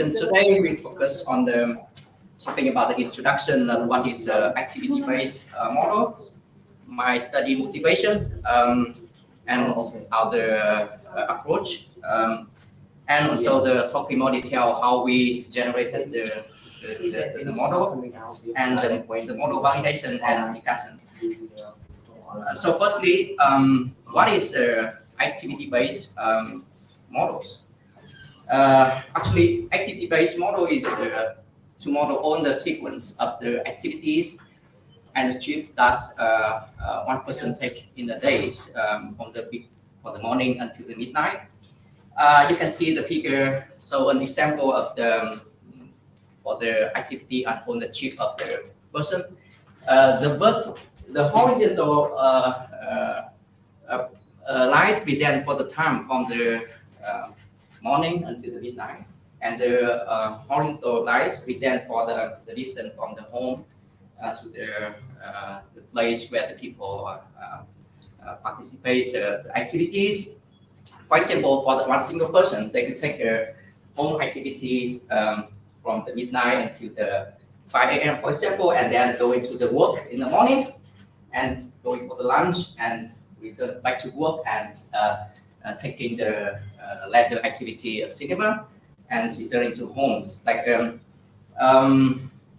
Today we focus on the something about the introduction of what is activity-based model, my study motivation, and other approach, and also the talking more detail how we generated the model and the model validation and discussion. So firstly, what is activity-based models? Actually, activity-based model is to model all the sequence of the activities and achieve tasks one person take in the days from the morning until the midnight. You can see the figure. So an example of for the activity and on the chip of the person. The horizontal lines present for the time from the morning until the midnight, and the horizontal lines present for the distance from the home to the place where the people participate the activities. For example, for one single person, they could take their own activities from the midnight until the 5 a.m. for example, and then going to the work in the morning and going for the lunch and return back to work and taking the leisure activity at cinema and returning to homes. Like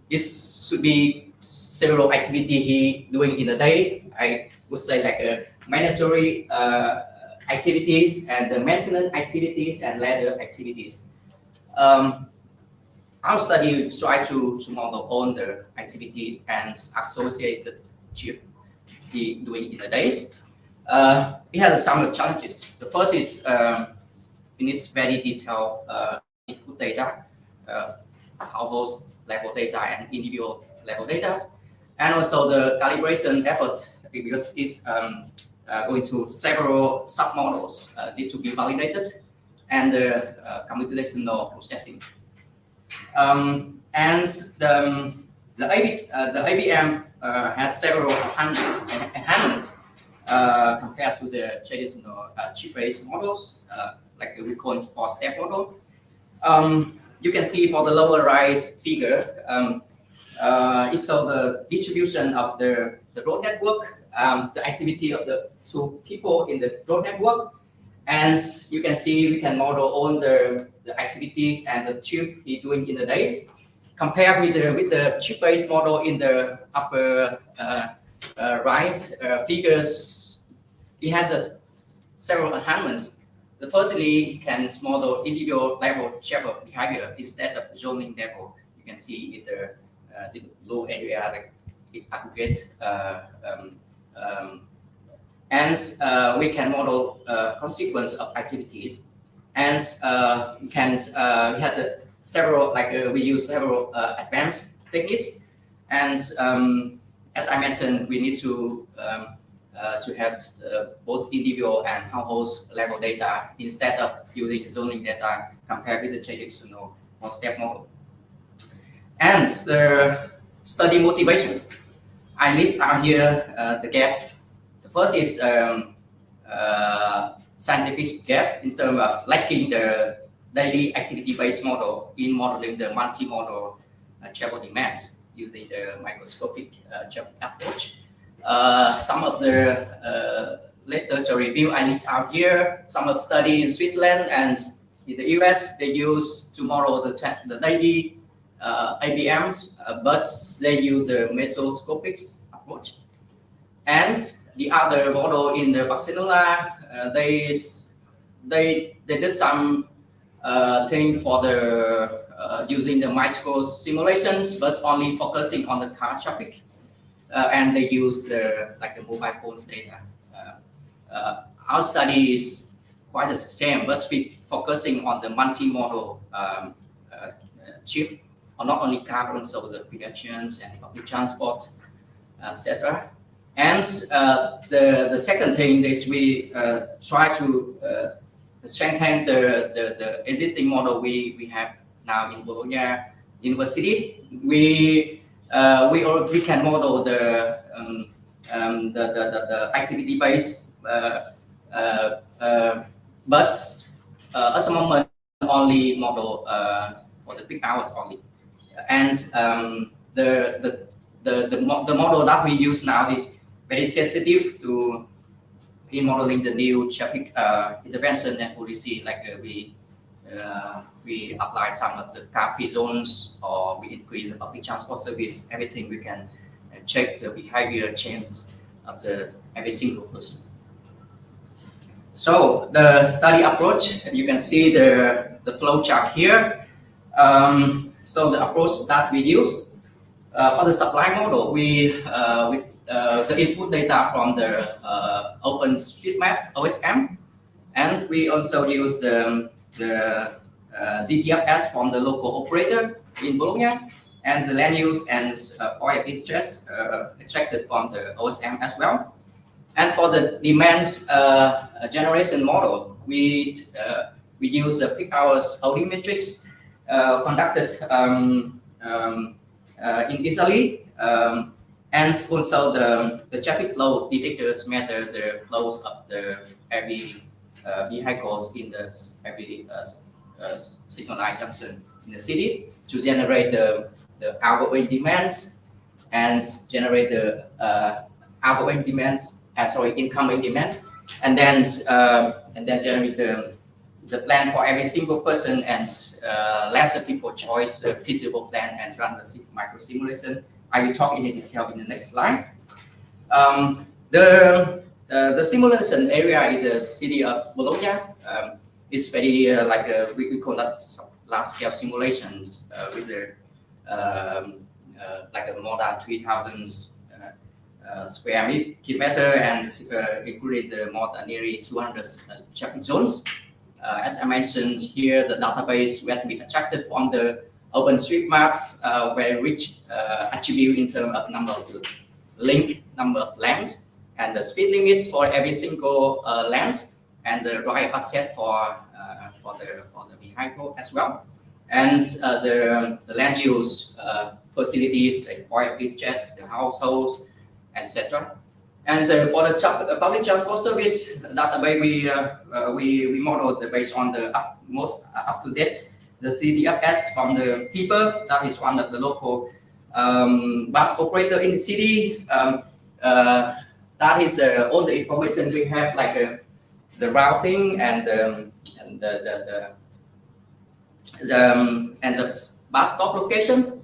this should be several activity he doing in a day. I would say like mandatory activities and the maintenance activities and leisure activities. Our study try to model all the activities and associated chip he doing in the days. It has some challenges. The first is it needs very detailed input data, household level data and individual level data, and also the calibration effort because it's going to several submodels need to be validated and the computational processing. And the ABM has several enhancements compared to the traditional chip-based models, like we call it four-step model. You can see for the lower right figure, it shows the distribution of the road network, the activity of the two people in the road network, and you can see we can model all the activities and the chip he's doing in the days. Compared with the chip-based model in the upper right figures, it has several enhancements. The firstly, can model individual level channel behavior instead of zoning level. You can see in the blue area, like it aggregate, and we can model consequence of activities, and we have several we use several advanced techniques, and as I mentioned, we need to have both individual and household level data instead of using zoning data compared with the traditional one-step model. And the study motivation, I list out here the gap. The first is scientific gap in terms of lacking the daily activity-based model in modeling the multi-modal travel demands using the microscopic traffic approach. Some of the literature review I list out here. Some of study in Switzerland and in the US, they use to model the daily ABMs, but they use the mesoscopic approach. And the other model in the Barcelona, they did some thing for the using the micro simulations, but only focusing on the car traffic, and they use the mobile phones data. Our study is quite the same, but we focusing on the multi-modal chip, or not only car, but also the pedestrians and public transport, etc. And the second thing is we try to strengthen the existing model we have now in Bologna University. We can model the activity-based, but at the moment only model for the peak hours only. And the model that we use now is very sensitive to in modeling the new traffic intervention and policy, like we apply some of the car-free zones, or we increase the public transport service. Everything we can check the behavior change of every single person. So the study approach, you can see the flow chart here. So the approach that we use for the supply model, with the input data from the OpenStreetMap OSM, and we also use the GTFS from the local operator in Bologna, and the land use and point of interest extracted from the OSM as well. And for the demand generation model, we use peak hours OD metrics conducted in Italy, and also the traffic flow detectors measure the flows of every vehicles in every signalized junction in the city to generate the outgoing demands and generate the outgoing demands, incoming demand, and then generate the plan for every single person, and let the people choose the feasible plan and run the micro simulation. I will talk in detail in the next slide. The simulation area is a city of Bologna. It's very we call that large scale simulations with more than 3,000 square kilometer, and included more than nearly 200 traffic zones. As I mentioned here, the database will be attracted from the OpenStreetMap, where rich attribute in terms of number of link, number of lanes, and the speed limits for every single lanes, and the right offset for the vehicle as well, and the land use facilities, like point of interest, the households, etc. And for the public transport service database, we modeled based on the most up-to-date the GTFS from the TIPER, that is one of the local bus operator in the cities. That is all the information we have, like the routing and the bus stop location,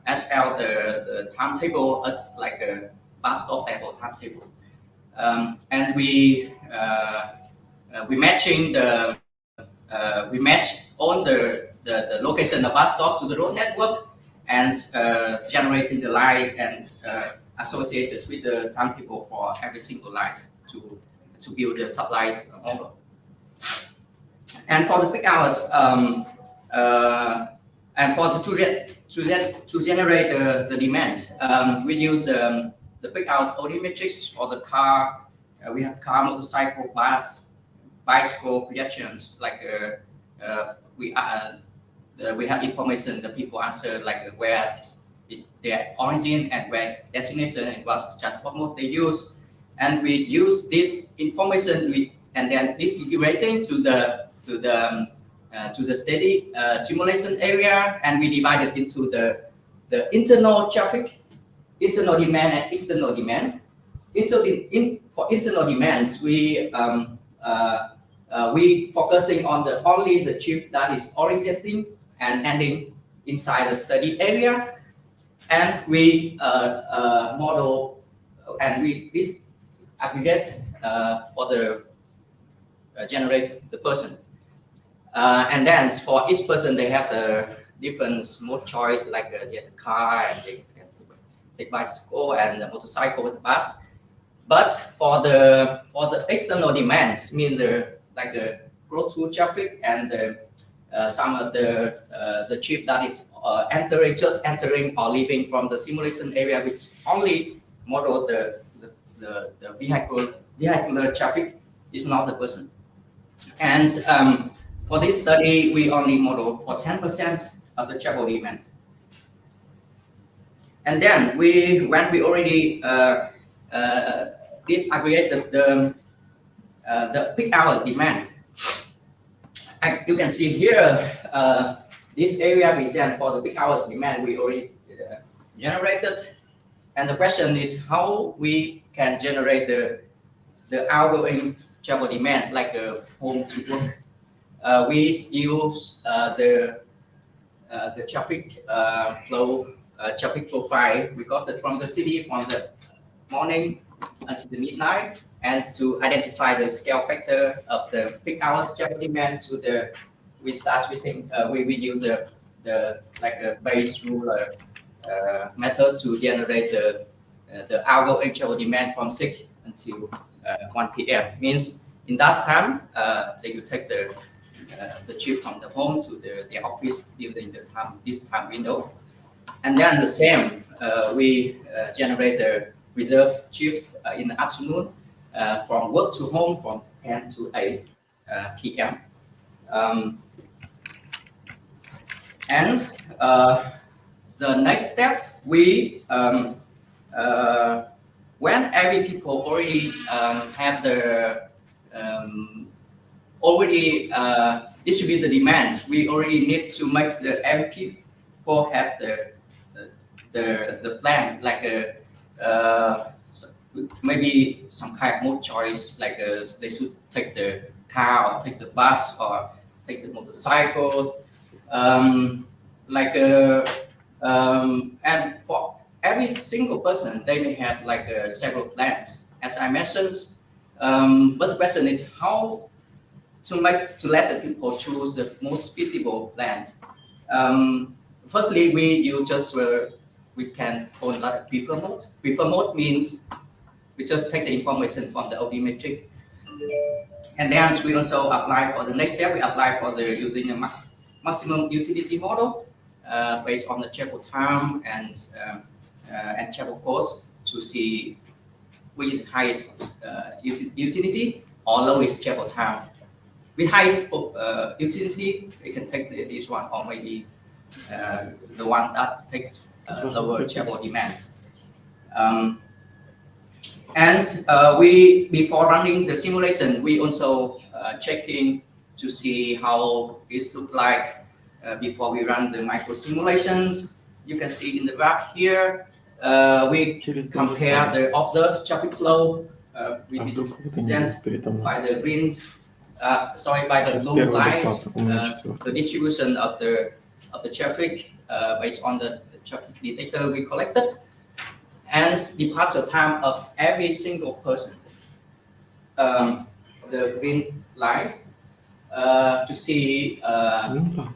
as well the timetable. It's like a bus stop level timetable, and we match all the location of bus stop to the road network, and generating the lines and associated with the timetable for every single lines to build the supplies model. And for the peak hours, and for to generate the demand, we use the peak hours OD metrics for the car. We have car, motorcycle, bus, bicycle projections. Like we have information that people answer, like where is their origin and where's destination and what's transport mode they use, and we use this information and then distributing to the steady simulation area, and we divide it into the internal traffic, internal demand, and external demand. For internal demands, we focusing on only the trip that is originating and ending inside the study area, and we model and this aggregate for the generate the person, and then for each person they have the different mode choice, like they have the car, and they can take bicycle and the motorcycle with the bus. But for the external demands, means the cross-through traffic and some of the trip that is just entering or leaving from the simulation area, which only model the vehicular traffic, is not the person. And for this study, we only model for 10% of the travel demand. And then when we already disaggregate the peak hours demand, you can see here this area represents for the peak hours demand we already generated. And the question is how we can generate the outgoing travel demands like the home to work. We use the traffic flow, traffic profile we got it from the city from the morning until the midnight, and to identify the scale factor of the peak hours travel demand to the we start with we use the like a base ruler method to generate the outgoing travel demand from 6 until 1 p.m. Means in that time they will take the trip from the home to the office during the this time window, and then the same we generate a reserve trip in the afternoon from work to home from 10 to 8 p.m. And the next step, we when every people already have the already distribute the demand, we already need to make the every people have the plan like a maybe some kind of mode choice, like they should take the car or take the bus or take the motorcycles. And for every single person, they may have like several plans. As I mentioned, but the question is how to let the people choose the most feasible plan. Firstly, we can call it like prefer mode. Prefer mode means we just take the information from the OD metric, and then we also apply for the next step. We apply for the using a maximum utility model based on the travel time and travel cost to see which is highest utility or lowest travel time. With highest utility, we can take this one, or maybe the one that takes lower travel demands. We before running the simulation, we also checking to see how it looks like before we run the micro simulations. You can see in the graph here, we compare the observed traffic flow represented by the green, by the blue lines, the distribution of the traffic based on the traffic detector we collected, and departure time of every single person. The green lines to see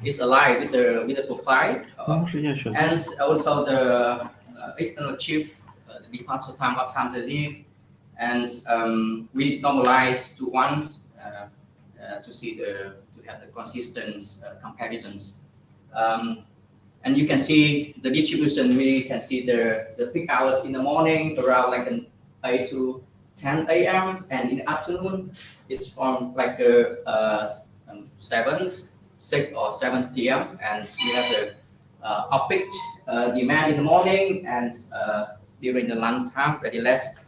it's aligned with the profile, and also the external chief, the departure time, what time they leave, and we normalize to one to see to have the consistent comparisons. And you can see the distribution. We can see the peak hours in the morning around like an 8 to 10 a.m. and in the afternoon it's from like 6 or 7 p.m. and we have the off-peak demand in the morning, and during the lunch time very less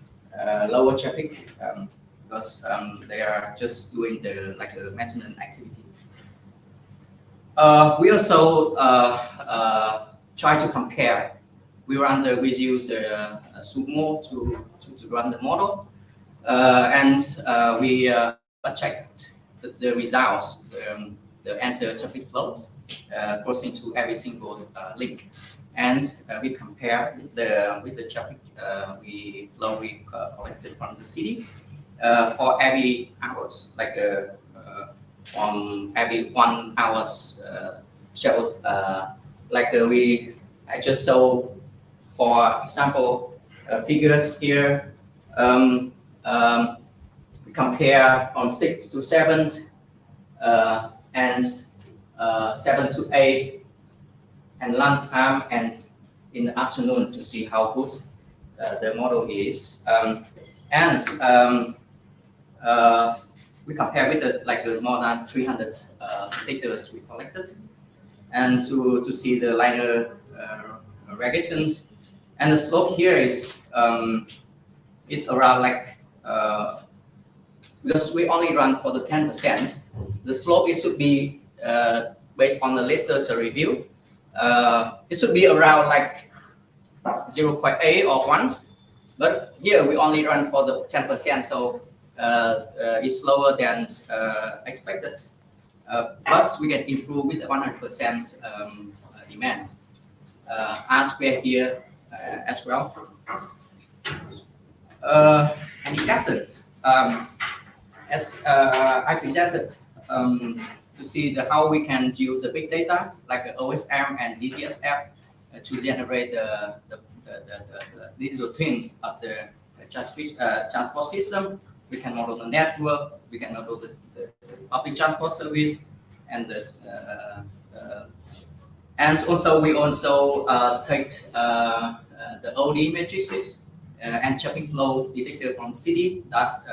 lower traffic because they are just doing the maintenance activity. We also try to compare. We use Sumo to run the model, and we check the results, the enter traffic flows crossing to every single link, and we compare with the traffic flow we collected from the city for every hours, like from every 1 hour's show, I just show for example figures here. We compare from 6 to 7 and 7 to 8 and lunchtime and in the afternoon to see how good the model is. We compare with the more than 300 data we collected, and to see the linear regressions. And the slope here is around because we only run for the 10%. The slope should be based on the literature review. It should be around like 0.8 or 1, but here we only run for the 10%, so it's lower than expected. But we can improve with 100% demand. R square here as well. Any questions? As I presented, to see how we can use the big data like OSM and GTSF to generate the digital twins of the transport system. We can model the network, we can model the public transport service, and also we take the OD matrices and traffic flows detected from city that's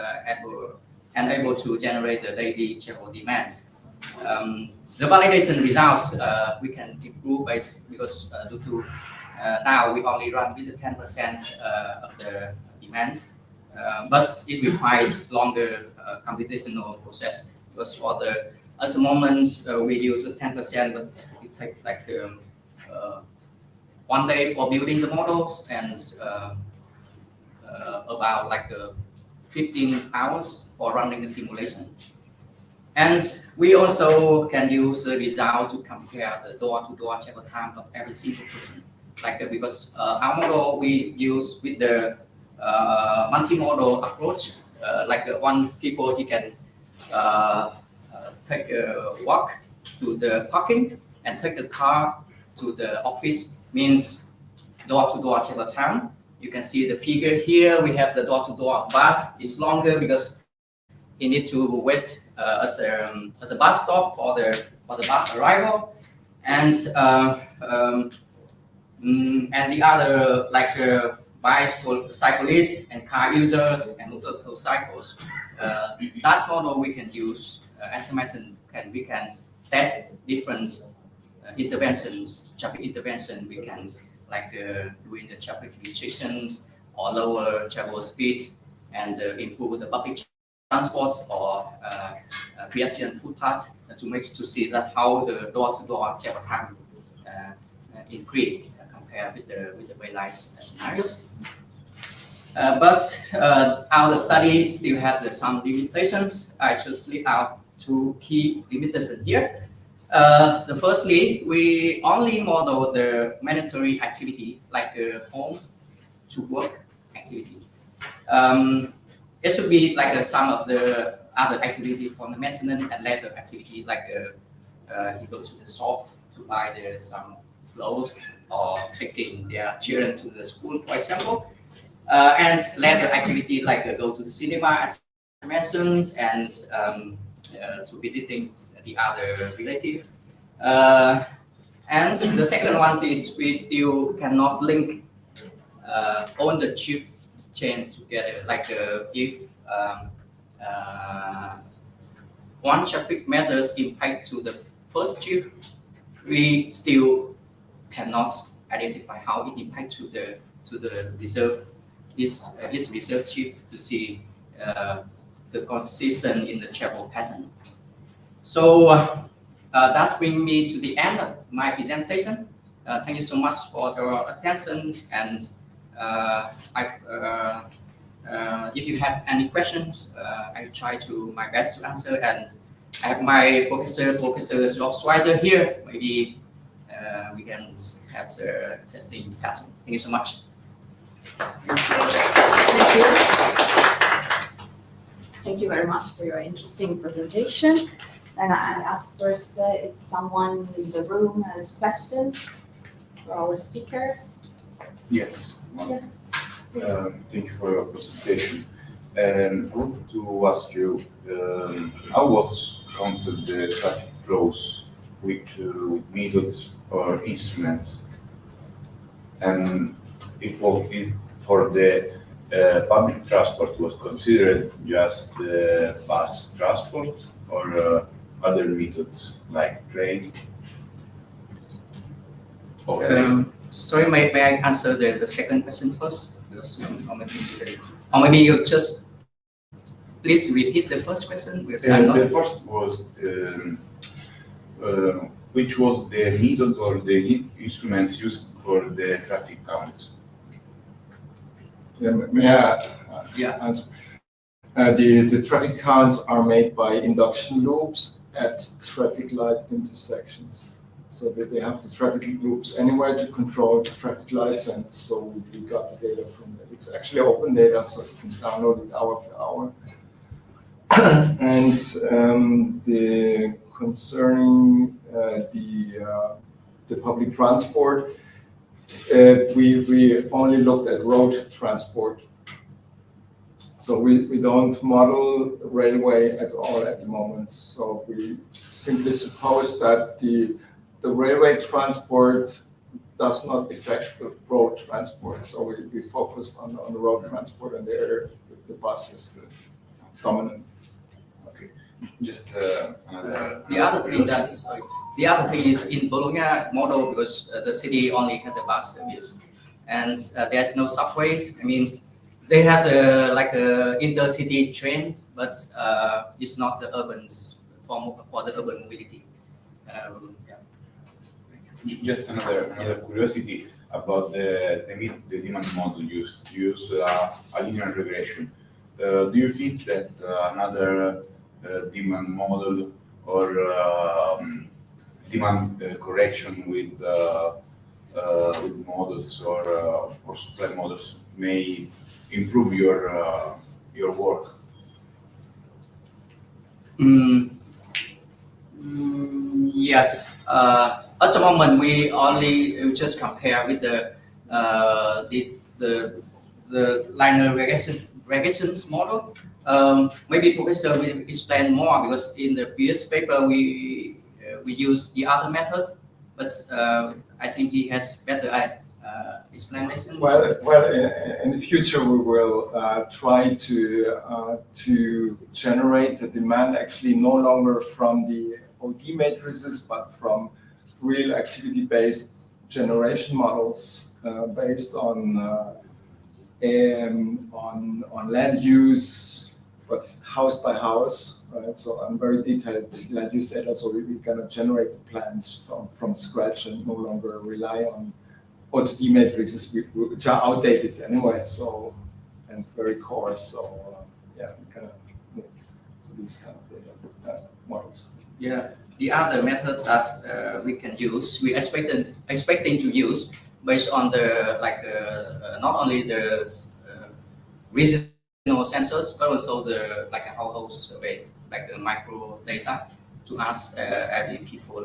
able to generate the daily travel demand. The validation results we can improve because due to now we only run with the 10% of the demand, but it requires longer computational process because at the moment we use 10%, but it takes like 1 day for building the models and about like 15 hours for running the simulation. And we also can use the result to compare the door-to-door travel time of every single person. Like because our model we use with the multimodal approach, like one people he can take a walk to the parking and take the car to the office, means door-to-door travel time. You can see the figure here. We have the door-to-door bus. It's longer because you need to wait at the bus stop for the bus arrival, and the other like cyclists and car users and motorcycles. That model we can use as I mentioned. We can test different interventions, traffic intervention. We can like doing the traffic restrictions or lower travel speed and improve the public transports or pedestrian footpath to see that how the door-to-door travel time increase compared with the baseline scenarios. But our study still have some limitations. I just leave out 2 key limitations here. Firstly, we only model the mandatory activity like home to work activity. It should be like some of the other activity from the maintenance and leisure activity, like he goes to the shop to buy some clothes or taking their children to the school, for example. And leisure activity like go to the cinema, as I mentioned, and to visiting the other relative. And the second one is we still cannot link all the chip chain together. Like if one traffic measures impact to the first chip, we still cannot identify how it impact to the reserve this reserve chip to see the consistent in the travel pattern. So that's bring me to the end of my presentation. Thank you so much for your attention, and if you have any questions, I try my best to answer. And I have my Professor Schweizer here. Maybe we can have the testing discussion. Thank you so much. Thank you. Thank you very much for your interesting presentation. And I ask first if someone in the room has questions for our speaker. Yes. Yeah, thank you for your presentation. I want to ask you, how was counted the traffic flows with methods or instruments? And if for the public transport was considered just bus transport or other methods like train? Sorry, may I answer the second question first? Or maybe you just please repeat the first question. Because the first was which was the method or the instruments used for the traffic counts? Yeah, may I Yeah. answer? The traffic counts are made by induction loops at traffic light intersections. So that they have the traffic loops anywhere to control the traffic lights, and so we got the data from it. It's actually open data, so you can download it hour per hour. And the concerning the public transport, we only looked at road transport. So we don't model railway at all at the moment. So we simply suppose that the railway transport does not affect the road transport. So we focused on the road transport, and there the bus is the dominant. Okay, just another. The other thing is in Bologna model, because the city only has a bus service, and there's no subways. I mean, they have like a intercity trains, but it's not the urban for the urban mobility. Yeah. Just another curiosity about the demand model used. You use a linear regression. Do you think that another demand model or demand correction with models or supply models may improve your work? Yes. At the moment, we only just compare with the linear regressions model. Maybe Professor will explain more, because in the previous paper we use the other method, but I think he has better explanation. Well, in the future we will try to generate the demand actually no longer from the OD matrices, but from real activity-based generation models based on land use, but house by house, right? So on very detailed land use data, so we're gonna generate the plans from scratch and no longer rely on OD matrices, which are outdated anyway, so, and very coarse. So yeah, we kind of move to these kind of data models. Yeah, the other method that we can use, we expecting to use based on the not only the regional sensors, but also the like a household survey, like the micro data, to ask every people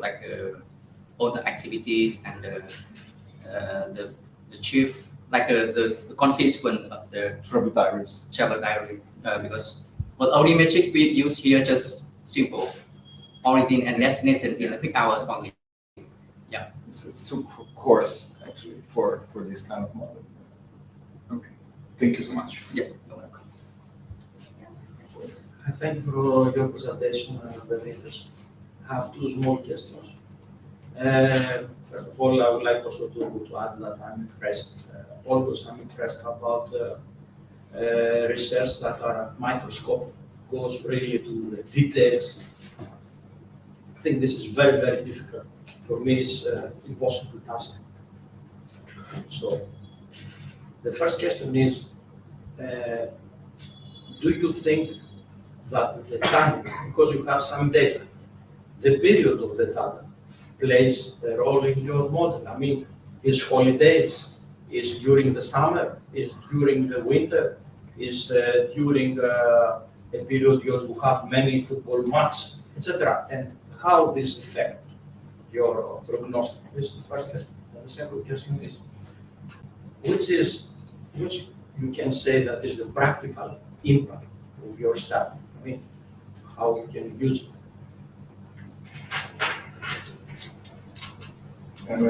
all the activities and the chief, the consequence of the Travel diaries. Because what audiometric we use here just simple origin and destination in 6 hours only. Yeah, it's too coarse actually for this kind of model. Okay, thank you so much. Yeah, you're welcome. Yes. Thank you for your presentation. Very interesting. I have two small questions. First of all, I would like also to add that I'm impressed. Always I'm impressed about research that are at microscope, goes really to the details. I think this is very, very difficult. For me, it's impossible task. So, the first question is, do you think that the time, because you have some data, the period of the data plays a role in your model? I mean, is holidays, is during the summer, is during the winter, is during a period you have many football matches, etc. And how this affect your prognosis? This is the first question. And the second question is, which you can say that is the practical impact of your study? I mean, how you can use it? And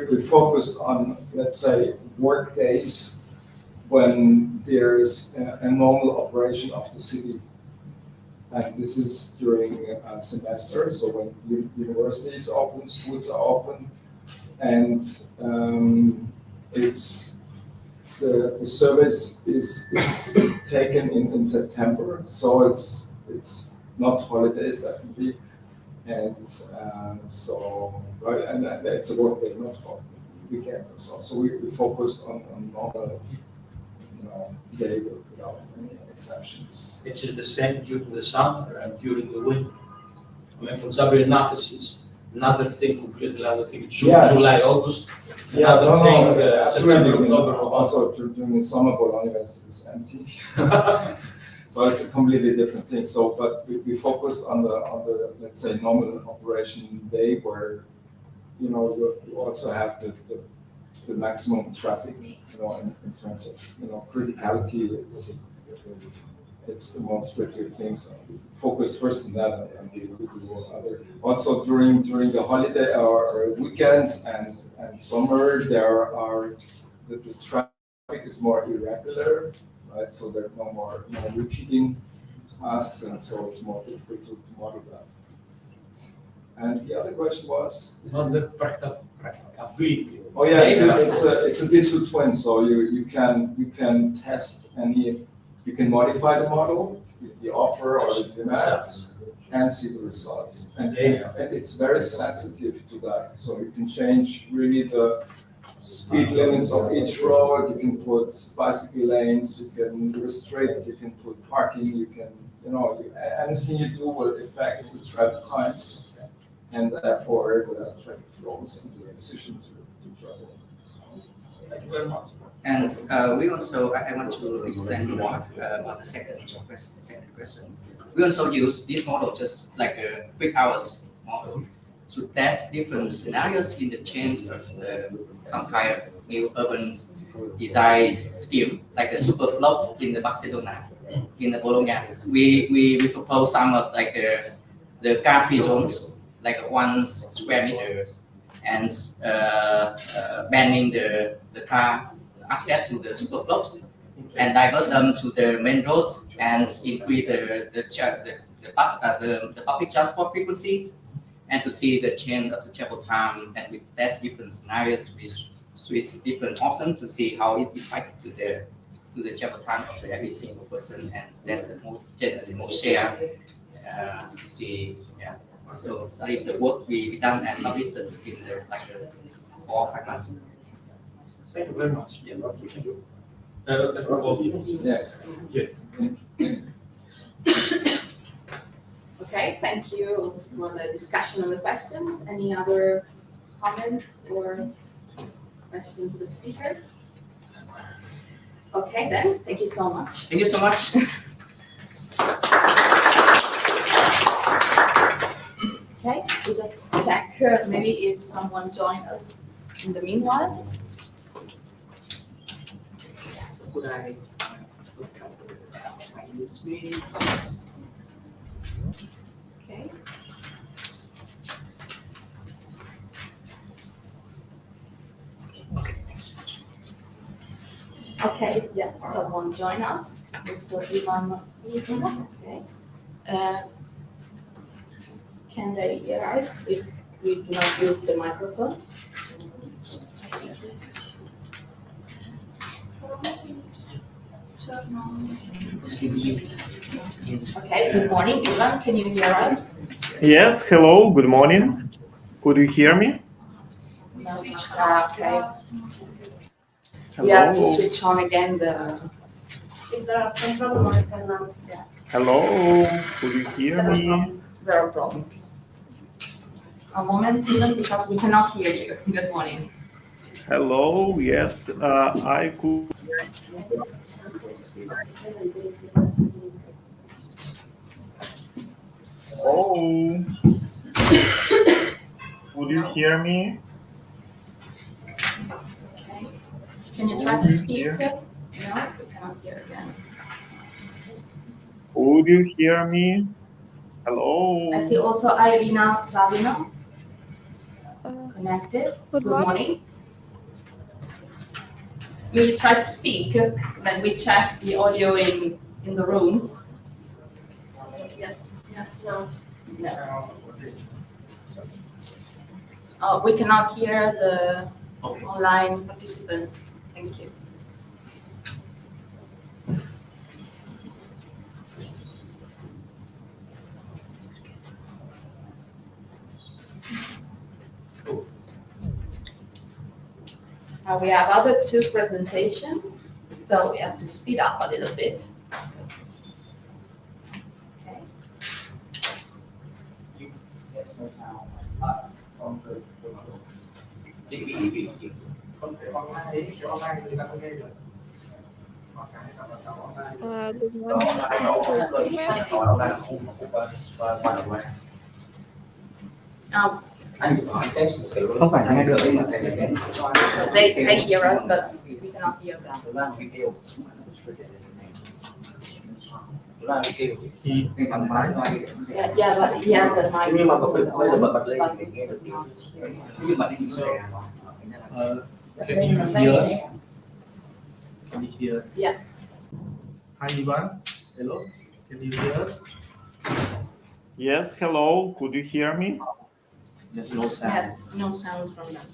we focused on, let's say, work days when there is a normal operation of the city. And this is during semester, so when universities open, schools are open, and it's the service is taken in September, so it's not holidays definitely, And so, right, and it's a work day, not for weekend or so. So we focused on normal, day without any exceptions. It is the same during the summer and during the winter. I mean, for example, in Athens, it's another thing, completely other thing. June, Yeah. July, August, Yeah, another thing, absolutely. September, You know, October, also during the summer, Bologna is empty. So it's a completely different thing. So, but we focused on the let's say normal operation day where, you also have the maximum traffic, in terms of, criticality. It's the most strictly things. Focus first on that, and we do other. Also during the holiday or weekends and summer, the traffic is more irregular, right? So there are no more repeating tasks, and so it's more difficult to model that. And the other question was? not the practicability. Oh yeah, it's a digital twin, so you can test you can modify the model, the offer or the demand, and see the results. And it's very sensitive to that. So you can change really the speed limits of each road, you can put bicycle lanes, you can restrict, you can put parking, you can, anything you do will affect the travel times and therefore the traffic flows and the decision to travel. Thank you very much. And we also, I want to explain more about the second question. We also use this model just like a quick hours model to test different scenarios in the change of some kind of new urban design scheme, like a super block in the Barcelona, in the Bologna. We propose some of like the car-free zones, like 1 square meter, and banning the car access to the super blocks, and divert them to the main roads and increase the public transport frequencies, and to see the change of the travel time, and we test different scenarios, we switch different options to see how it affects to the travel time of every single person, and test the most share to see. Yeah. So that is the work we done and published in the 4 or 5 months. Thank you very much. Yeah. Thank you. Thank you both. Okay, thank you for the discussion and the questions. Any other comments or questions to the speaker? Okay, then, thank you so much. Thank you so much. Okay, we just check maybe if someone joined us in the meanwhile. So could I use me? Okay. Okay, yeah, someone join us. So Ivan, okay. Can they hear us if we do not use the microphone? Okay, good morning, Ivan, can you hear us? Yes, hello, good morning. Could you hear me? Okay. Hello. We have to switch on again the. If there are some problems, I can. Hello, could you hear me? There are problems. A moment, Ivan, because we cannot hear you. Good morning. Hello, yes, I could. Oh, would you hear me? Okay. Can you try to speak? No, we cannot hear again. Would you hear me? Hello. I see also Irina Slavina connected. Good morning. We try to speak, then we check the audio in the room. No. We cannot hear the online participants. Thank you. We have other two presentations, so we have to speed up a little bit. Okay. Yes, no sound. From the. Good morning. Không phải nghe được mà So they hear us, but we cannot hear them. bằng máy Yeah, but he has the mic. nhưng mà bây giờ bật lên But thì nghe được tiếng. Nhưng mà đi So, can you hear us? Can you hear? Yeah. Hi, Ivan. Hello. Can you hear us? Yes, hello. Could you hear me? There's no sound. Yes, no sound from them.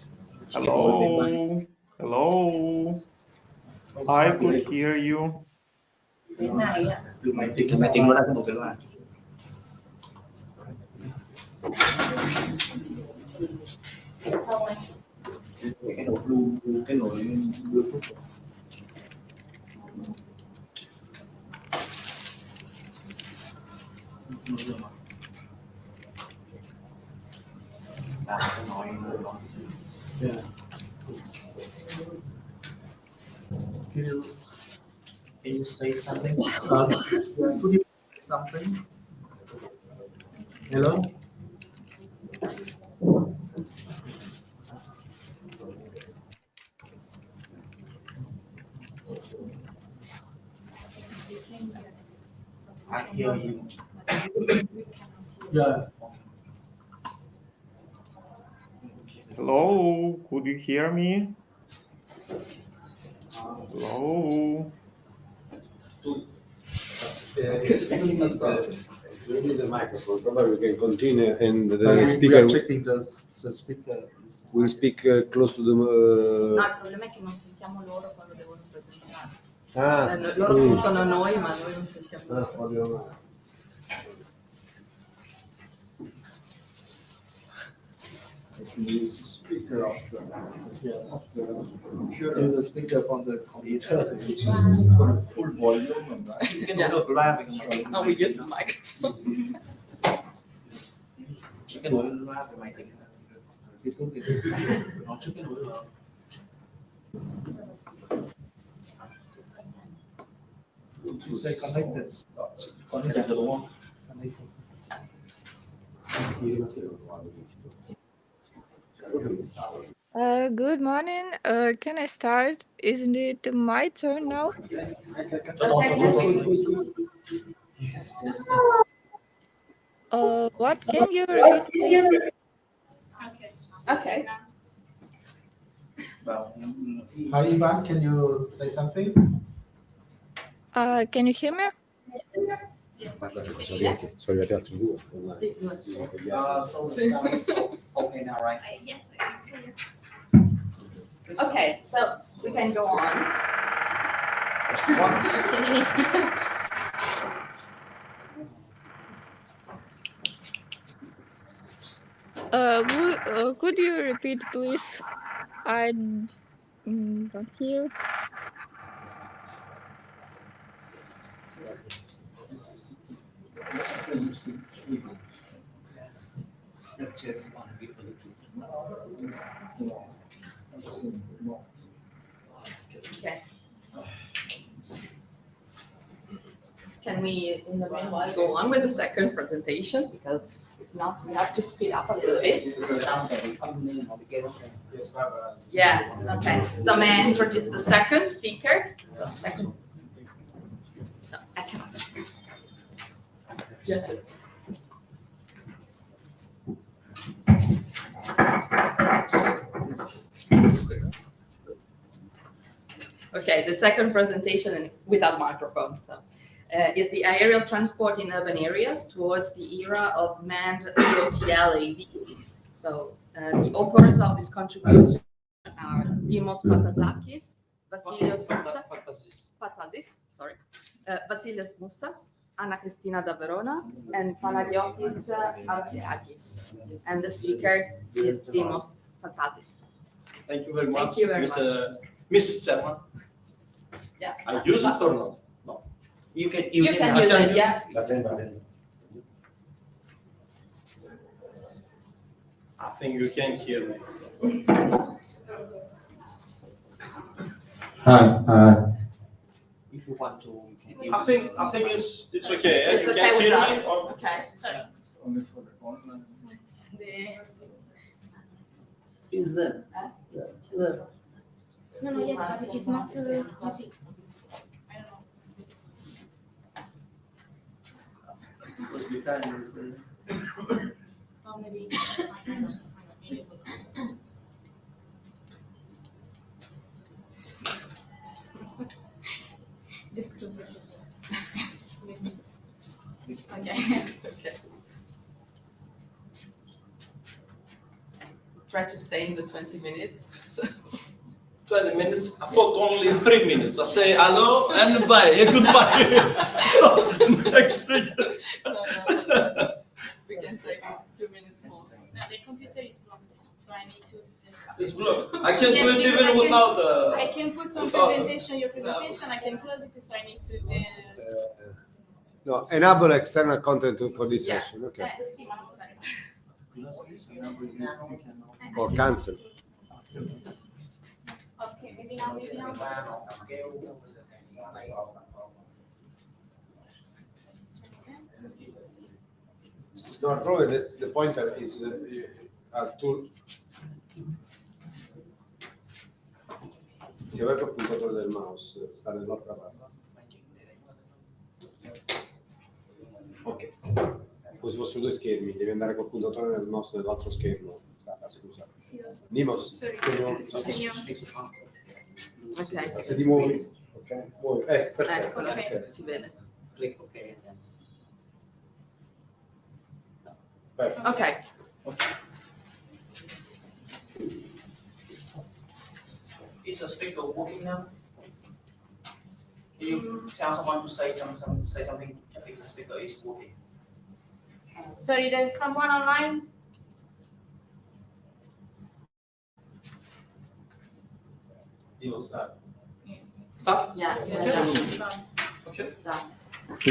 Hello. Hello. I could hear you. Từ máy tính nó đang một cái loa. Cái nồi blue, cái nồi Bluetooth. Yeah. Can you say something? Could you say something? Hello? I hear you. Yeah. Hello. Could you hear me? Hello. We need the microphone. Probably we can continue, and the We speaker are checking the speaker. will speak close to the. No, il problema è che non sentiamo loro quando devono presentare. Loro sentono noi, ma noi non sentiamo loro. Use the speaker of the computer. There's a speaker from the computer. Which is for full volume. And No, we use the microphone. Chỉ cái nồi loa của máy tính. Itu nó trước cái nồi loa. Say connected. Connected to the wall. Good morning. Can I start? Isn't it my turn now? What can you repeat, please? Okay. Hi, Ivan. Can you say something? Can you hear me? Yes. Sono arrivati altri due. Okay now, right? Yes, I think so, yes. Okay, so we can go on. Could you repeat, please? I don't hear. Just on Bluetooth. Okay. Can we, in the meanwhile, go on with the second presentation? Because if not, we have to speed up a little bit. Yeah, okay. So may I introduce the second speaker? So second. No, I cannot. Yes. Okay, the second presentation without microphone. So, is the aerial transport in urban areas towards the era of manned EOTL-AV. So, the authors of this contribution are Dimos Patazakis, Vasilios Moussas, Anna Cristina da Verona, and Panagiotis Altsiakis. And the speaker is Dimos Patazis. Thank you very much, Thank you very Mrs. Chairman. Yeah. I use it or not? No. You can You use it can now. use it, yeah. I think you can hear me. Hi. If you want to, you can use I think it's okay. Eh? It's You okay can with hear that. me? Or- Okay. Sorry. Only for the online. Is there? No, yes, but it's not, you see. I don't know. Because behind is the. Or maybe. Just close the Okay. Okay. Try to stay in the 20 minutes. So, 20 minutes. I thought only 3 minutes. I say hello and bye. Goodbye. So next speaker. no. We can take a few minutes more. No, the computer is blocked, so I need to. It's blocked. I can Yes, do it because even I can- without. I can put on without- presentation your presentation. I can close it, so I need to. No, enable external content for this Yeah. session, okay. See, one second. Or cancel. Okay, maybe now. No, probably the pointer is Artur. Se vai col puntatore del mouse, sta nell'altra parte. Ok. Come se fossero due schermi, devi andare col puntatore del mouse nell'altro schermo. Scusa. Nimos, Sorry. Ok. se ti muovi, ok? Muovi. Ecco, perfetto. Eccola, ok. si vede. Click OK and then. Perfetto. Ok. Is the speaker working now? Can you tell someone to say something if the speaker is working? Sorry, there's someone online. Start. Yeah. Okay. Start.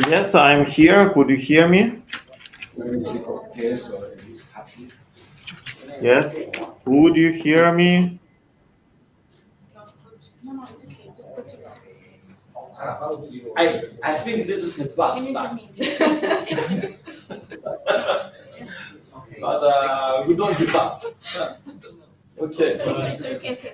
Yes, I'm here. Could you hear me? Maybe click OK, so he's happy. Yes. Could you hear me? No, it's okay. Just go to the secretary. I think this is a bad Can you start. give me? But we don't give up. Okay. Sorry, okay.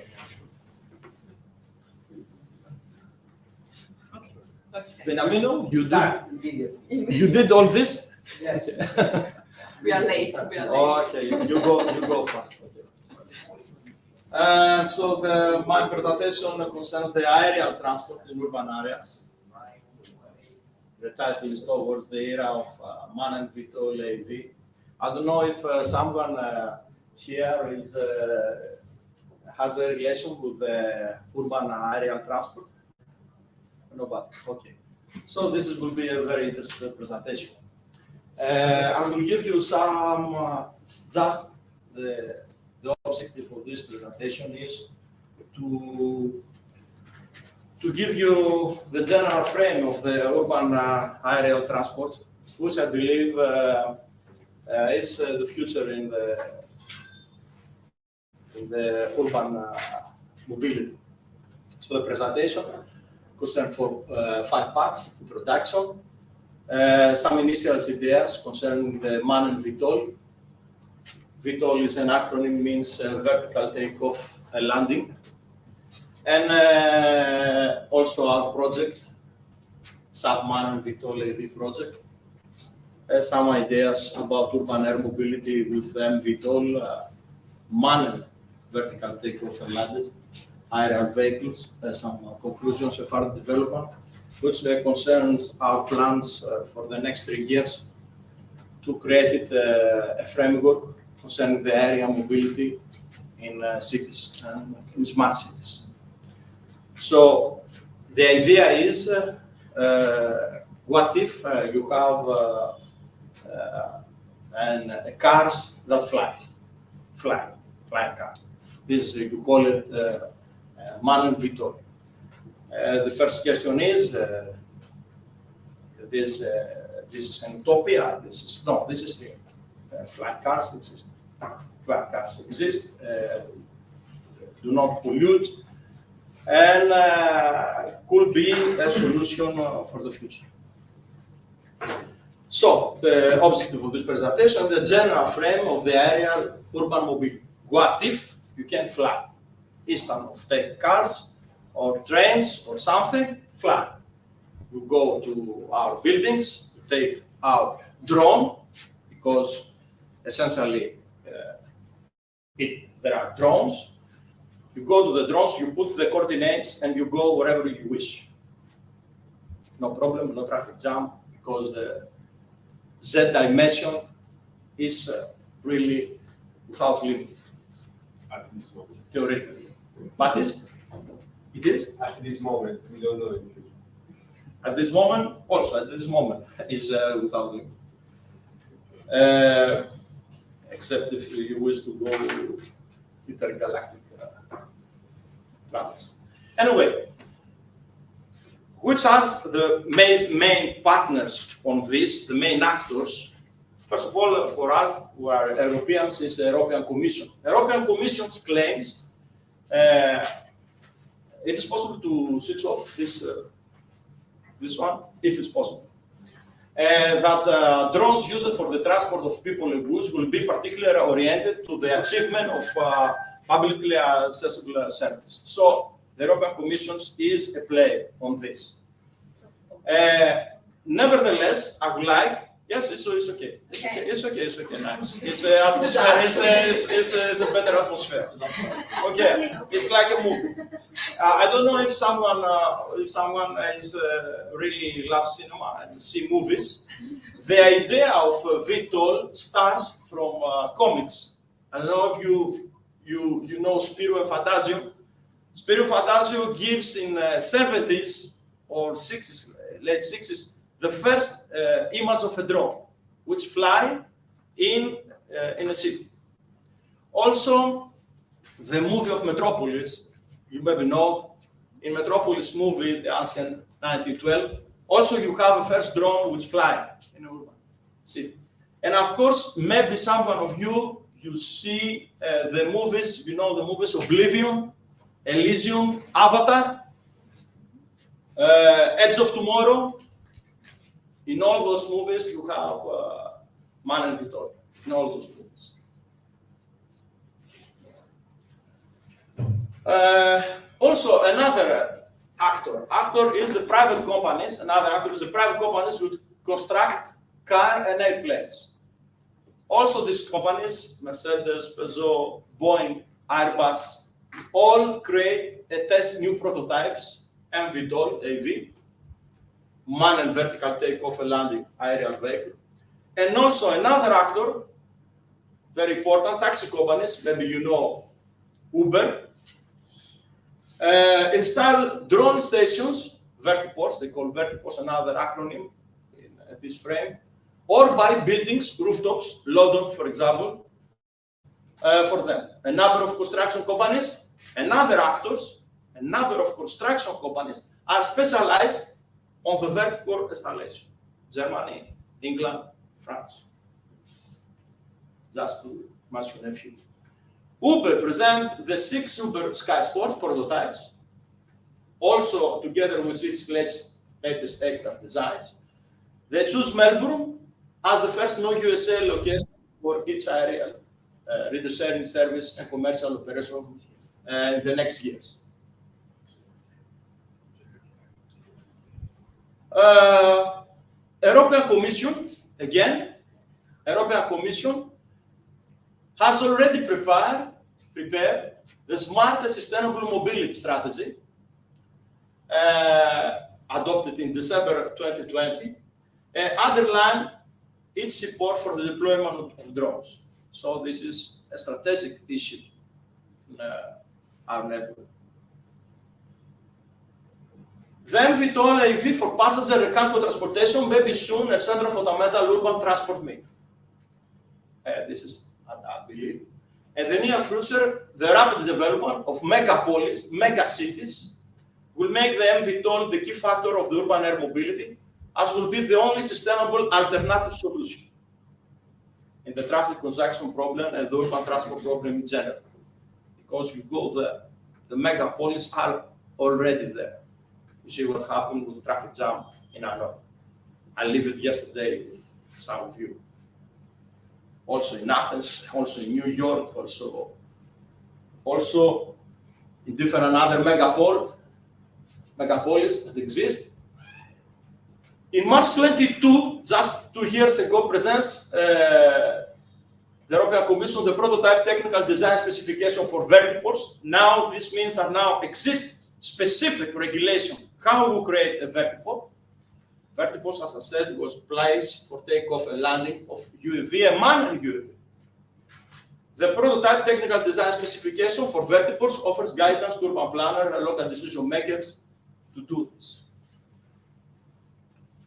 Benamino, you did all this? Yes. We are late. We are late. Okay, you go fast. So my presentation concerns the aerial transport in urban areas. The title is towards the era of manned VTOL AV. I don't know if someone here is has a relation with urban aerial transport. No, but okay. So this will be a very interesting presentation. I will give you some just the objective of this presentation is to give you the general frame of the urban aerial transport, which I believe is the future in the urban mobility. So the presentation concerns for 5 parts: introduction, some initial ideas concerning the manned VTOL. VTOL is an acronym, means vertical takeoff and landing. And also our project, Sub-Manned VTOL AV project. Some ideas about urban air mobility with MVTOL, manned vertical takeoff and landing, aerial vehicles, some conclusions of our development, which concerns our plans for the next 3 years to create a framework concerning the area mobility in cities and in smart cities. So the idea is, what if you have cars that flying cars. This you call it man and VTOL. The first question is this is an utopia. This is real. Flying cars exist. Flying cars exist. Do not pollute, and could be a solution for the future. So, the objective of this presentation, the general frame of the aerial urban mobility. What if you can fly? Instead of take cars or trains or something, fly. You go to our buildings, you take our drone, because essentially there are drones. You go to the drones, you put the coordinates, and you go wherever you wish. No problem, no traffic jam, because the Z dimension is really without limit. At this moment. Theoretically. But it is? At this moment, we don't know in the future. At this moment, also at this moment, is without limit. Except if you wish to go intergalactic travels. Anyway, which are the main partners on this, the main actors? First of all, for us who are Europeans, is the European Commission. The European Commission claims it is possible to switch off this one, if it's possible. That drones used for the transport of people and goods will be particularly oriented to the achievement of publicly accessible service. So the European Commission is a player on this. Nevertheless, I would like, yes, it's okay. It's okay, nice. It's a better atmosphere. Okay, it's like a movie. I don't know if someone is really loves cinema and see movies. The idea of VTOL starts from comics. I don't know if you know Spiro and Fantasio. Spiro and Fantasio gives in 70s or 60s, late 60s, the first image of a drone, which fly in a city. Also, the movie of Metropolis, you maybe know, in Metropolis movie, the ancient 1912, also you have a first drone which fly in a urban city. And of course, maybe someone of you see the movies, you know the movies Oblivion, Elysium, Avatar, Edge of Tomorrow. In all those movies, you have man and VTOL. In all those movies. Also, another actor is the private companies. Another actor is the private companies who construct car and airplanes. Also, these companies, Mercedes, Peugeot, Boeing, Airbus, all create and test new prototypes, VTOL, AV, man and vertical takeoff and landing aerial vehicle. And also another actor, very important, taxi companies, maybe you know Uber, install drone stations, vertiports, they call vertiports another acronym in this frame, or by buildings, rooftops, London, for example, for them. A number of construction companies and other actors, a number of construction companies are specialized on the vertiport installation. Germany, England, France. Just to mention a few. Uber present the 6 Uber Sky Sports prototypes, also together with its latest aircraft designs. They choose Melbourne as the first non-USA location for its aerial reader sharing service and commercial operation in the next years. European Commission, again, European Commission has already prepared the smart and sustainable mobility strategy adopted in December 2020 and underline its support for the deployment of drones. So this is a strategic issue in our network. Then VTOL AV for passenger and cargo transportation may be soon a central fundamental urban transport mode. This is, I believe, And the near future, the rapid development of megapolis, megacities, will make the MVTOL the key factor of the urban air mobility, as will be the only sustainable alternative solution in the traffic congestion problem and the urban transport problem in general. Because you go there, the megapolis are already there. You see what happened with traffic jam in Hanoi. I lived it yesterday with some of you. Also in Athens, also in New York, also in different other megapolis that exist. In March 22, just 2 years ago, presents the European Commission the prototype technical design specification for vertiports. Now this means that now exists specific regulation how we create a vertiport. Vertiports, as I said, was place for takeoff and landing of UAV, a manned UAV. The prototype technical design specification for vertiports offers guidance to urban planners and local decision makers to do this.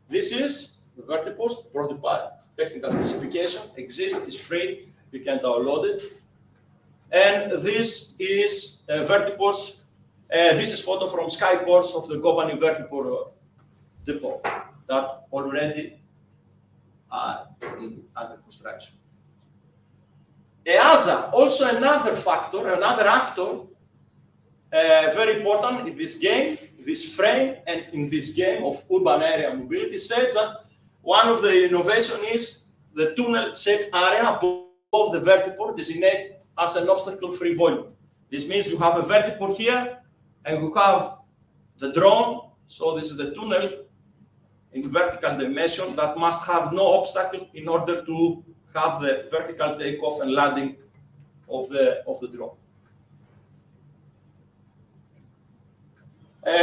This is the vertiports prototype technical specification, exists, is free, you can download it. And this is vertiports, this is photo from skyports of the company Vertiport depot that already are under construction. EASA, also another factor, another actor, very important in this game, this frame, and in this game of urban area mobility, says that one of the innovations is the tunnel-shaped area above the vertiport designated as an obstacle-free volume. This means you have a vertiport here, and you have the drone, so this is the tunnel in vertical dimension that must have no obstacle in order to have the vertical takeoff and landing of the drone.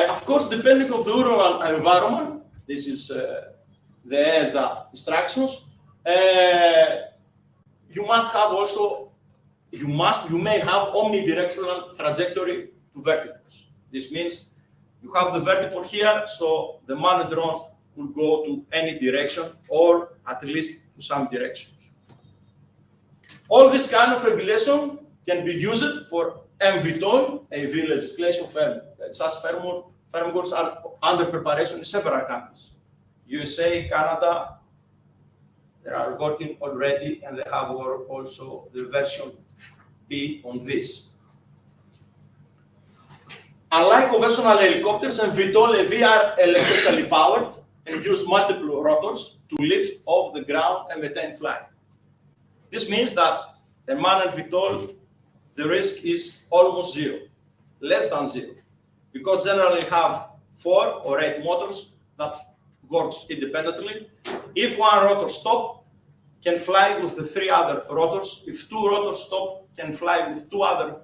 Of course, depending on the urban environment, this is the EASA instructions. You must have also, you may have omnidirectional trajectory to vertiports. This means you have the vertiport here, so the manned drone will go to any direction or at least to some directions. All this kind of regulation can be used for MVTOL, AV legislation framework. Such frameworks are under preparation in several countries. USA, Canada, they are working already, and they have also the version B on this. Unlike conventional helicopters, MVTOL AV are electrically powered and use multiple rotors to lift off the ground and maintain flight. This means that a manned VTOL, the risk is almost zero, less than zero, because generally have 4 or 8 motors that works independently. If one rotor stops, can fly with the 3 other rotors. If 2 rotors stop, can fly with 2 other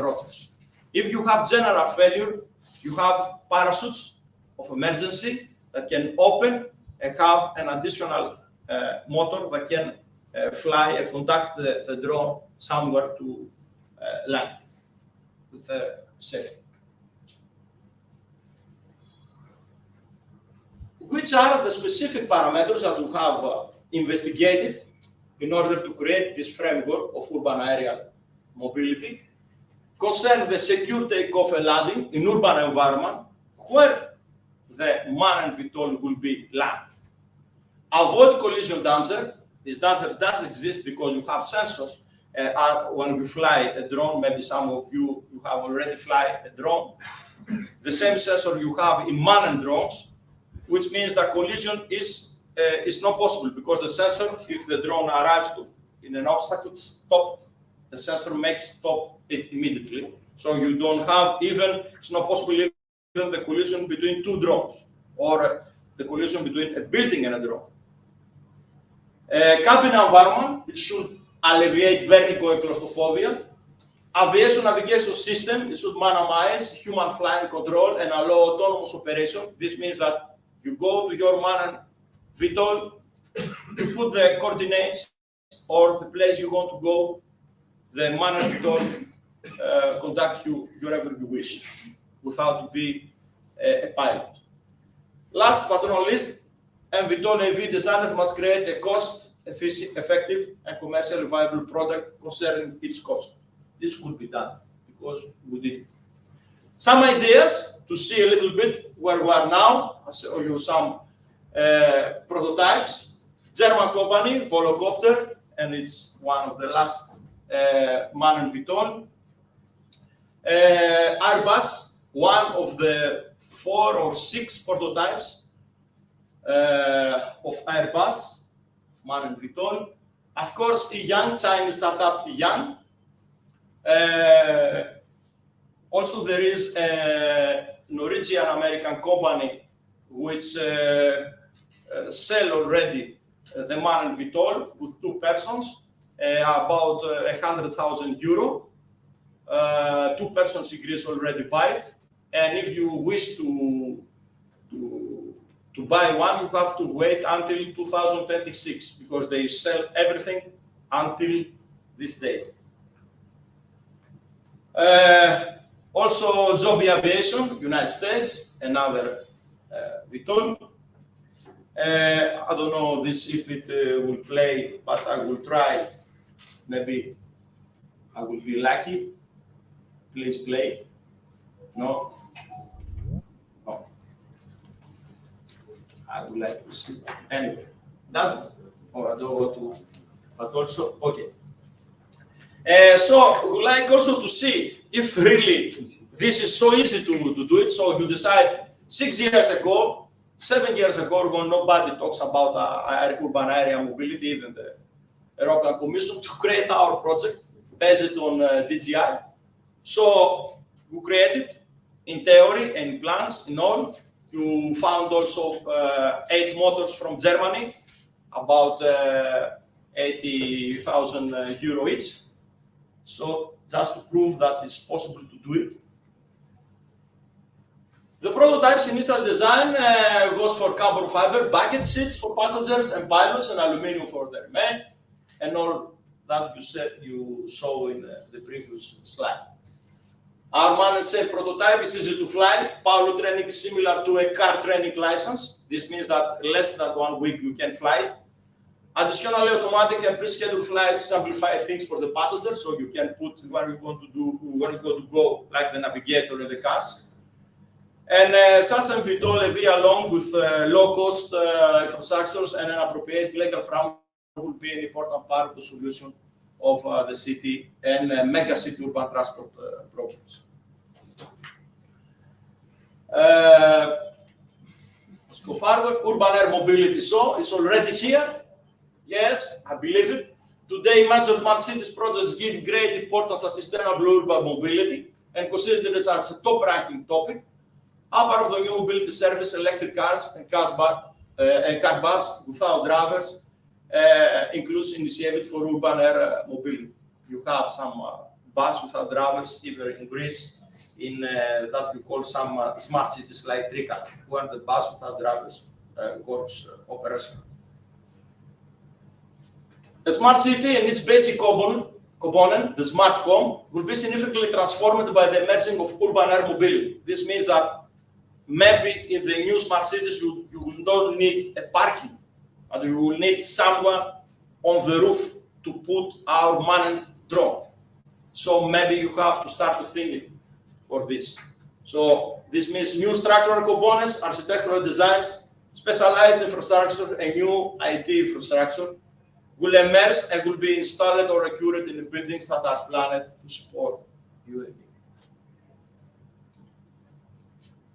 rotors. If you have general failure, you have parachutes of emergency that can open and have an additional motor that can fly and conduct the drone somewhere to land with safety. Which are the specific parameters that we have investigated in order to create this framework of urban aerial mobility? Concern the secure takeoff and landing in urban environment where the manned VTOL will be landed. Avoid collision danger. This danger does exist because you have sensors. When we fly a drone, maybe some of you have already fly a drone. The same sensor you have in manned drones, which means that collision is not possible because the sensor, if the drone arrives in an obstacle, stop, the sensor makes stop it immediately. So you don't have even, it's not possible even the collision between 2 drones or the collision between a building and a drone. Cabin environment, it should alleviate vertigo and claustrophobia. Aviation navigation system, it should minimize human flying control and allow autonomous operation. This means that you go to your manned VTOL, you put the coordinates or the place you want to go, the manned VTOL conduct you wherever you wish without to be a pilot. Last but not least, MVTOL AV designers must create a cost effective and commercially viable product concerning its cost. This could be done because we did it. Some ideas to see a little bit where we are now. I'll show you some prototypes. German company, Volocopter, and it's one of the last MAN and VTOL. Airbus, one of the 4 or 6 prototypes of Airbus, MAN and VTOL. Of course, a young Chinese startup, Yan. Also, there is a Norwegian American company which sell already the MAN and VTOL with 2 persons, about 100,000 euro. 2 persons in Greece already buy it, and if you wish to buy one, you have to wait until 2026 because they sell everything until this date. Also, Joby Aviation, United States, another VTOL. I don't know this if it will play, but I will try. Maybe I will be lucky. Please play. No? No. I would like to see. Anyway, doesn't. Or I don't want to. But also, okay. So we would like also to see if really this is so easy to do it. So you decide 6 years ago, 7 years ago, when nobody talks about urban area mobility, even the European Commission, to create our project based on DJI. So we created in theory and plans in all. You found also 8 motors from Germany, about 80,000 euro each. So just to prove that it's possible to do it. The prototype's initial design goes for carbon fiber bucket seats for passengers and pilots and aluminum for their men, and all that you saw in the previous slide. Our MAN and safe prototype is easy to fly. Pilot training is similar to a car training license. This means that less than 1 week you can fly it. Additionally, automatic and pre-scheduled flights simplify things for the passengers, so you can put where you want to do, where you want to go, like the navigator in the cars. And such a VTOL AV along with low-cost infrastructures and an appropriate legal framework will be an important part of the solution of the city and mega city urban transport programs. Let's go further. Urban air mobility. So it's already here. Yes, I believe it. Today, major smart cities projects give great importance to sustainable urban mobility and consider this as a top-ranking topic. As part of the new mobility service, electric cars and car bus without drivers includes initiative for urban air mobility. You have some bus without drivers, either in Greece, in that we call some smart cities like Trika, where the bus without drivers works operational. A smart city and its basic component, the smart home, will be significantly transformed by the emerging of urban air mobility. This means that maybe in the new smart cities you will not need a parking, but you will need someone on the roof to put our manned drone. So maybe you have to start to think for this. So this means new structural components, architectural designs, specialized infrastructure, and new IT infrastructure will emerge and will be installed or occurred in the buildings that are planned to support UAV.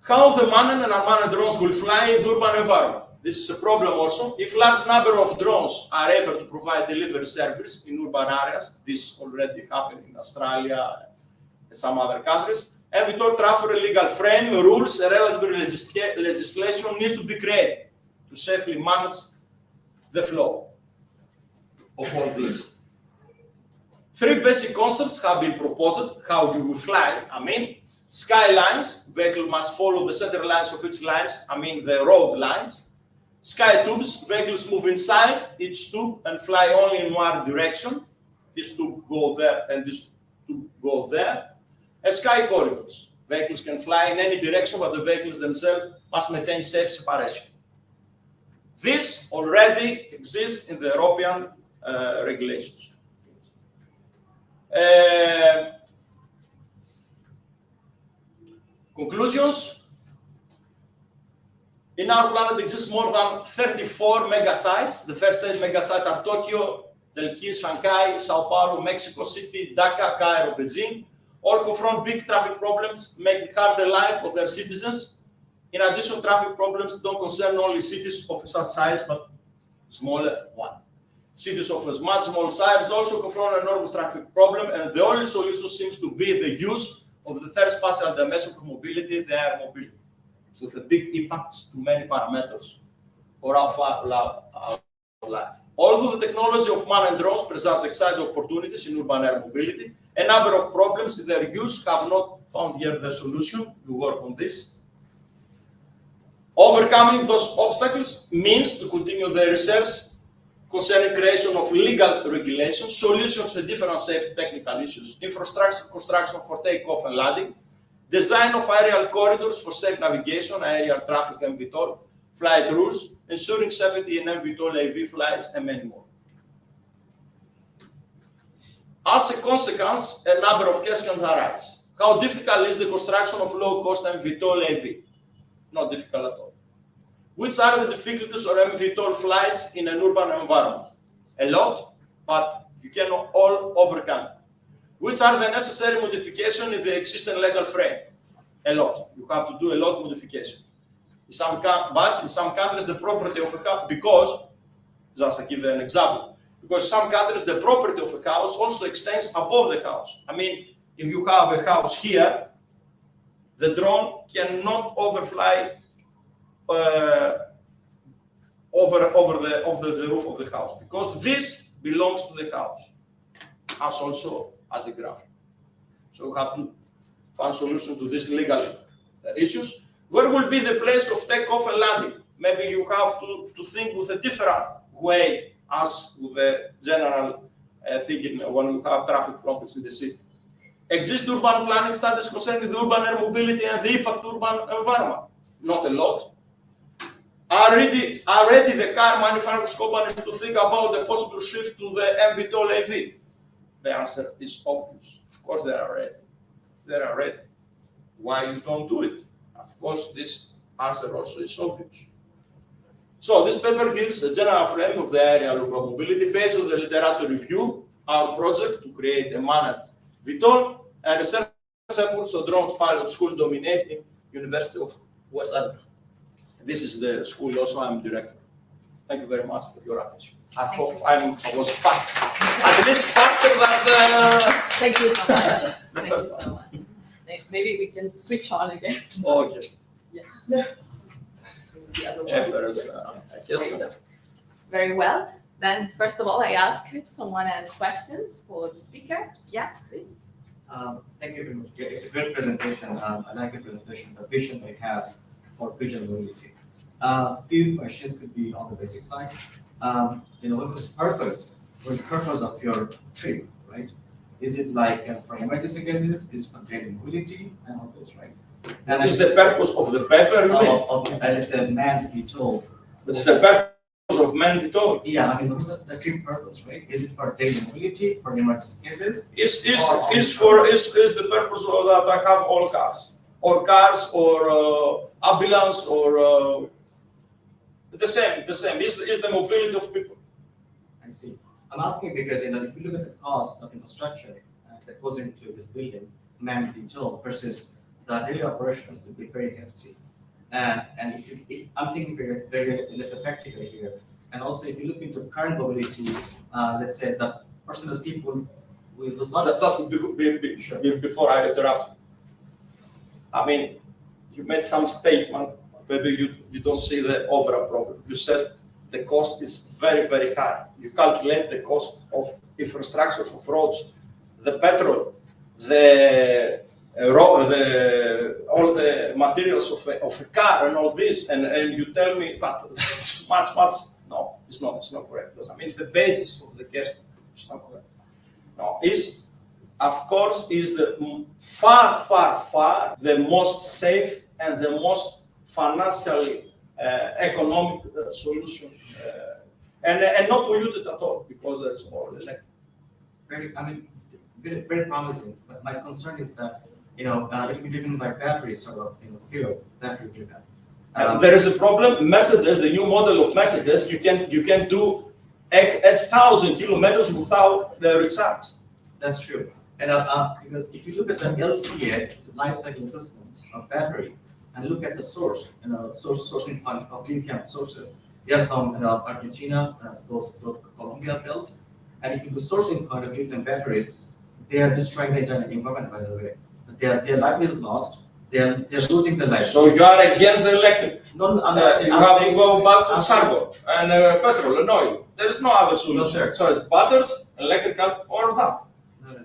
How the manned and unmanned drones will fly in the urban environment. This is a problem also. If large number of drones are able to provide delivery service in urban areas, this already happened in Australia and some other countries, and without traffic legal frame, rules, and relative legislation needs to be created to safely manage the flow of all this. 3 basic concepts have been proposed how you will fly. Skylines, vehicle must follow the center lines of its lines, the road lines. Sky tubes, vehicles move inside each tube and fly only in one direction. This tube go there and this tube go there. And sky corridors, vehicles can fly in any direction, but the vehicles themselves must maintain safe separation. This already exists in the European regulations. Conclusions. In our planet exists more than 34 mega sites. The first 8 mega sites are Tokyo, Delhi, Shanghai, Sao Paulo, Mexico City, Dhaka, Cairo, Beijing. All confront big traffic problems, making harder life of their citizens. In addition, traffic problems don't concern only cities of such size, but smaller one. Cities of a much smaller size also confront an enormous traffic problem, and the only solution seems to be the use of the third spatial dimension for mobility, the air mobility, with a big impacts to many parameters or how far our life. Although the technology of man and drones presents exciting opportunities in urban air mobility, a number of problems in their use have not found yet the solution. We work on this. Overcoming those obstacles means to continue the research concerning creation of legal regulations, solutions to different safety technical issues, infrastructure construction for takeoff and landing, design of aerial corridors for safe navigation, aerial traffic and VTOL, flight rules, ensuring safety in VTOL AV flights, and many more. As a consequence, a number of questions arise. How difficult is the construction of low-cost VTOL AV? Not difficult at all. Which are the difficulties of VTOL flights in an urban environment? A lot, but you can all overcome. Which are the necessary modifications in the existing legal frame? A lot. You have to do a lot of modification. But in some countries, the property of a house, because, just to give an example, because some countries, the property of a house also extends above the house. I mean, if you have a house here, the drone cannot overfly over the roof of the house, because this belongs to the house, as also at the ground. So we have to find solution to these legal issues. Where will be the place of takeoff and landing? Maybe you have to think with a different way as with the general thinking when we have traffic problems in the city. Exist urban planning studies concerning the urban air mobility and the impact urban environment? Not a lot. Are ready the car manufacturers companies to think about the possible shift to the VTOL AV? The answer is obvious. Of course they are ready. They are ready. Why you don't do it? Of course, this answer also is obvious. So this paper gives a general frame of the aerial urban mobility based on the literature review, our project to create a manned VTOL, and research efforts of drones pilot school dominating University of West Africa. This is the school also I'm director. Thank you very much for your attention. I hope I was fast, at least faster than the. Thank you so much. The Thank first you so much. Maybe we can switch on again. Okay. Yeah. The other one. Yes. Very well. Then, first of all, I ask if someone has questions for the speaker. Yes, please. Thank you very much. Yeah, it's a great presentation. I like the presentation, the vision they have for future mobility. Few questions could be on the basic side. What was the purpose? What's the purpose of your trip, right? Is it like for emergency cases? Is for daily mobility and all those, right? And is the purpose of the paper? That is the man VTOL. What's the purpose of man VTOL? Yeah, I mean, what's the trip purpose, right? Is it for daily mobility, for emergency cases? Is the purpose of that I have all cars, or ambulance, or the same. Is the mobility of people. I see. I'm asking because if you look at the cost of infrastructure that goes into this building, man VTOL versus the daily operations would be very hefty. And if I'm thinking very less effectively here, and also if you look into current mobility, let's say the personal people with not. Just before I interrupt. I mean, you made some statement. Maybe you don't see the overall problem. You said the cost is very, very high. You calculate the cost of infrastructures, of roads, the petrol, all the materials of a car and all this, and you tell me that that's much. No, it's not correct. I mean, the basis of the case is not correct. No, of course, is the far the most safe and the most financially economic solution and not polluted at all because there's more electric. Very promising. But my concern is that it will be driven by battery sort of fuel, battery driven. There is a problem. Mercedes, the new model of Mercedes, you can do 1,000 kilometers without the recharge. That's true. And because if you look at the LCA, the life cycle assessment of battery, and look at the source, sourcing point of lithium sources, they are from Argentina, those Colombia belts. And if you do sourcing point of lithium batteries, they are destroying the entire environment, by the way. Their life is lost. They're losing the life. So you are against the electric? No, I'm not saying. You have to go back to Sargo and petrol and oil. There is no other solution. No, so it's butters, electrical, or that. No.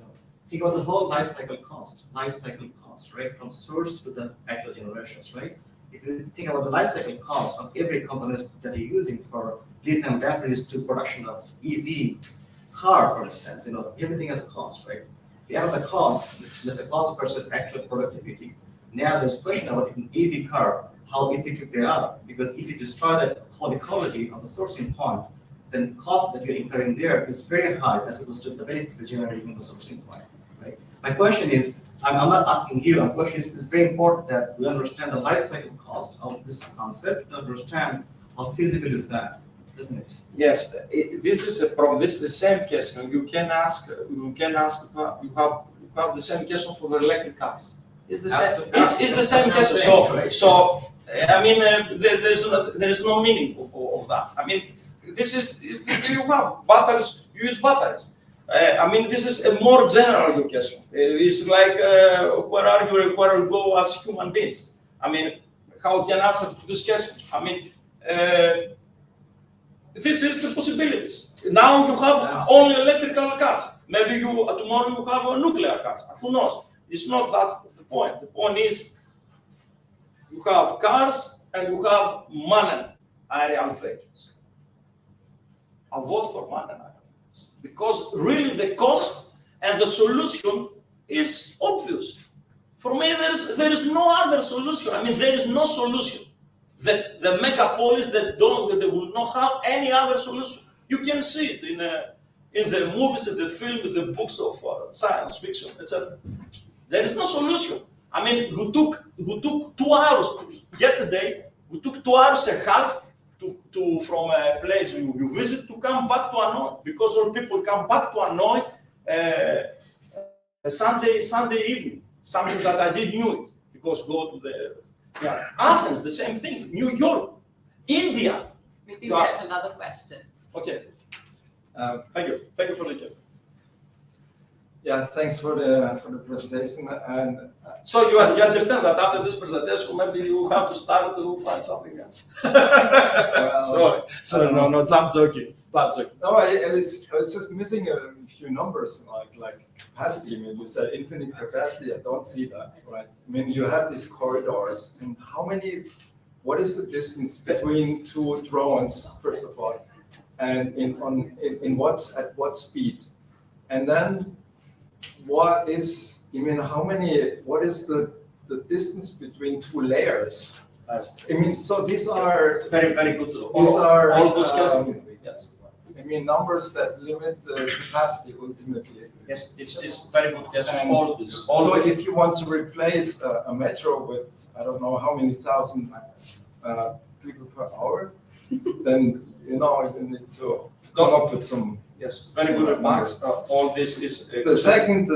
Think about the whole life cycle cost, right? From source to the actual generations, right? If you think about the life cycle cost of every component that you're using for lithium batteries to production of EV car, for instance, everything has a cost, right? If you have the cost, there's a cost versus actual productivity. Now there's a question about an EV car, how effective they are, because if you destroy the whole ecology of the sourcing point, then the cost that you're incurring there is very high as opposed to the benefits that you're generating from the sourcing point, right? My question is, I'm not asking you, my question is, it's very important that we understand the life cycle cost of this concept to understand how feasible is that, isn't it? Yes, this is a problem. This is the same question. You have the same question for the electric cars. It's the same. It's the same question. So there is no meaning of that. I mean, this is you have batteries. You use batteries. This is a more general question. It's like where are you required to go as human beings? How can answer to this question? This is the possibilities. Now you have only electrical cars. Maybe tomorrow you have nuclear cars. Who knows? It's not that the point. The point is you have cars and you have man aerial vehicles. I vote for man aerial vehicles because really the cost and the solution is obvious. For me, there is no other solution. There is no solution. The megapolis that will not have any other solution. You can see it in the movies, in the film, in the books of science fiction, etc. There is no solution. Who took 2 hours yesterday? We took 2 hours and a half to from a place you visit to come back to Hanoi because all people come back to Hanoi Sunday evening. Something that I didn't know it because go to the. Yeah, Athens, the same thing. New York, India. Maybe we have another question. Okay. Thank you for the question. Yeah, thanks for the presentation. And so you understand that after this presentation, maybe you have to start to find something else. Sorry, no, I'm joking. But joking. No, I was just missing a few numbers like capacity. You said infinite capacity. I don't see that, right? You have these corridors, and what is the distance between 2 drones, first of all, and at what speed, and then what is the distance between 2 layers? So these are very, very good. These are all those questions. Yes. Numbers that limit the capacity ultimately. Yes, it's very good question. So if you want to replace a metro with I don't know how many thousand people per hour, then you need to come up with some. Yes, very good remarks. All this is the second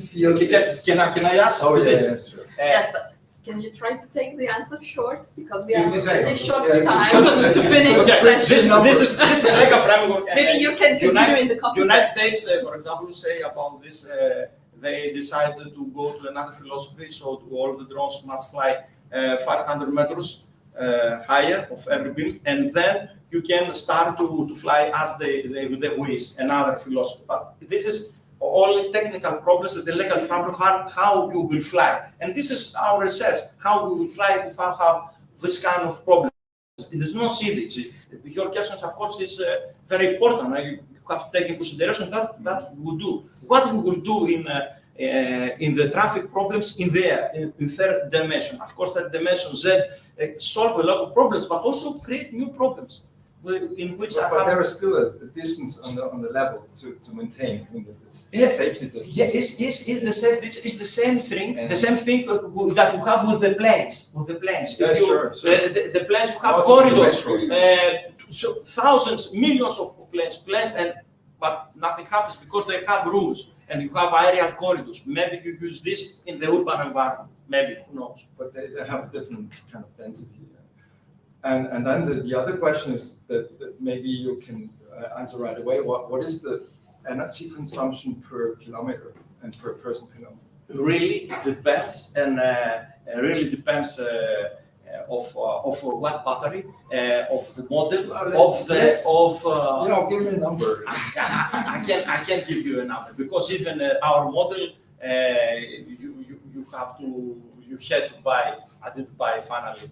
field. Can I ask? Oh yes, sure. Yes, but can you try to take the answer short because we have 50 really seconds. short Yeah, time to finish the session. This is like a framework. Maybe you can continue in the coffee. United States, for example, say about this, they decided to go to another philosophy. So all the drones must fly 500 meters higher of every build, and then you can start to fly as they wish. Another philosophy, but this is only technical problems at the legal framework, how you will fly. And this is our research, how we will fly without have this kind of problems. It is not easy. Your questions, of course, is very important. You have to take in consideration that we will do. What we will do in the traffic problems in third dimension. Of course, third dimension Z solve a lot of problems, but also create new problems in which but there is still a distance on the level to maintain this safety distance. Yes, it's the same thing. The same thing that you have with the planes. Yeah, sure. The planes you have Lots corridors, so thousands, millions of planes, but nothing happens because they have rules and you have aerial corridors. Maybe you use this in the urban environment. Maybe, who knows? But they have a different kind of density. And then the other question is that maybe you can answer right away. What is the energy consumption per kilometer and per person kilometer? Really depends, and really depends of what battery, of the model, give me a number. I can't give you a number because even our model, you had to buy. I didn't buy finally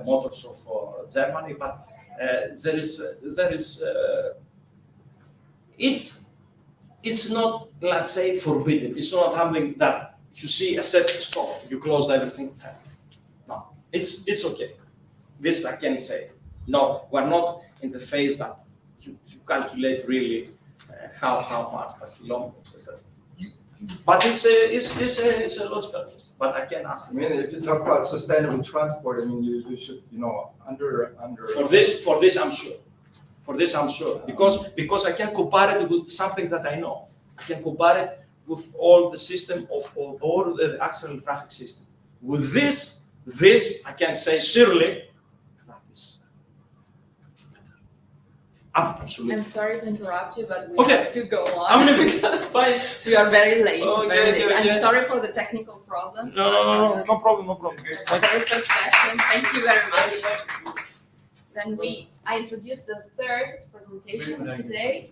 motors of Germany, but there is it's not, let's say, forbidden. It's not something that you see a set stop, you close everything. No, it's okay. This I can say. No, we're not in the phase that you calculate really how much per kilometer. But it's a logical question. But I can answer. I mean, if you talk about sustainable transport, I mean, you should, under. For this, I'm sure. For this, I'm sure because I can compare it with something that I know. I can compare it with all the system of all the actual traffic system. With this I can say surely that is better. Absolutely. I'm sorry to interrupt you, but we Okay. have to go on. I'm leaving. Because Bye. we are very late. Okay, I'm yeah. sorry for the technical problems. No problem. Very first session. Thank you very much. Then I introduce the third presentation today.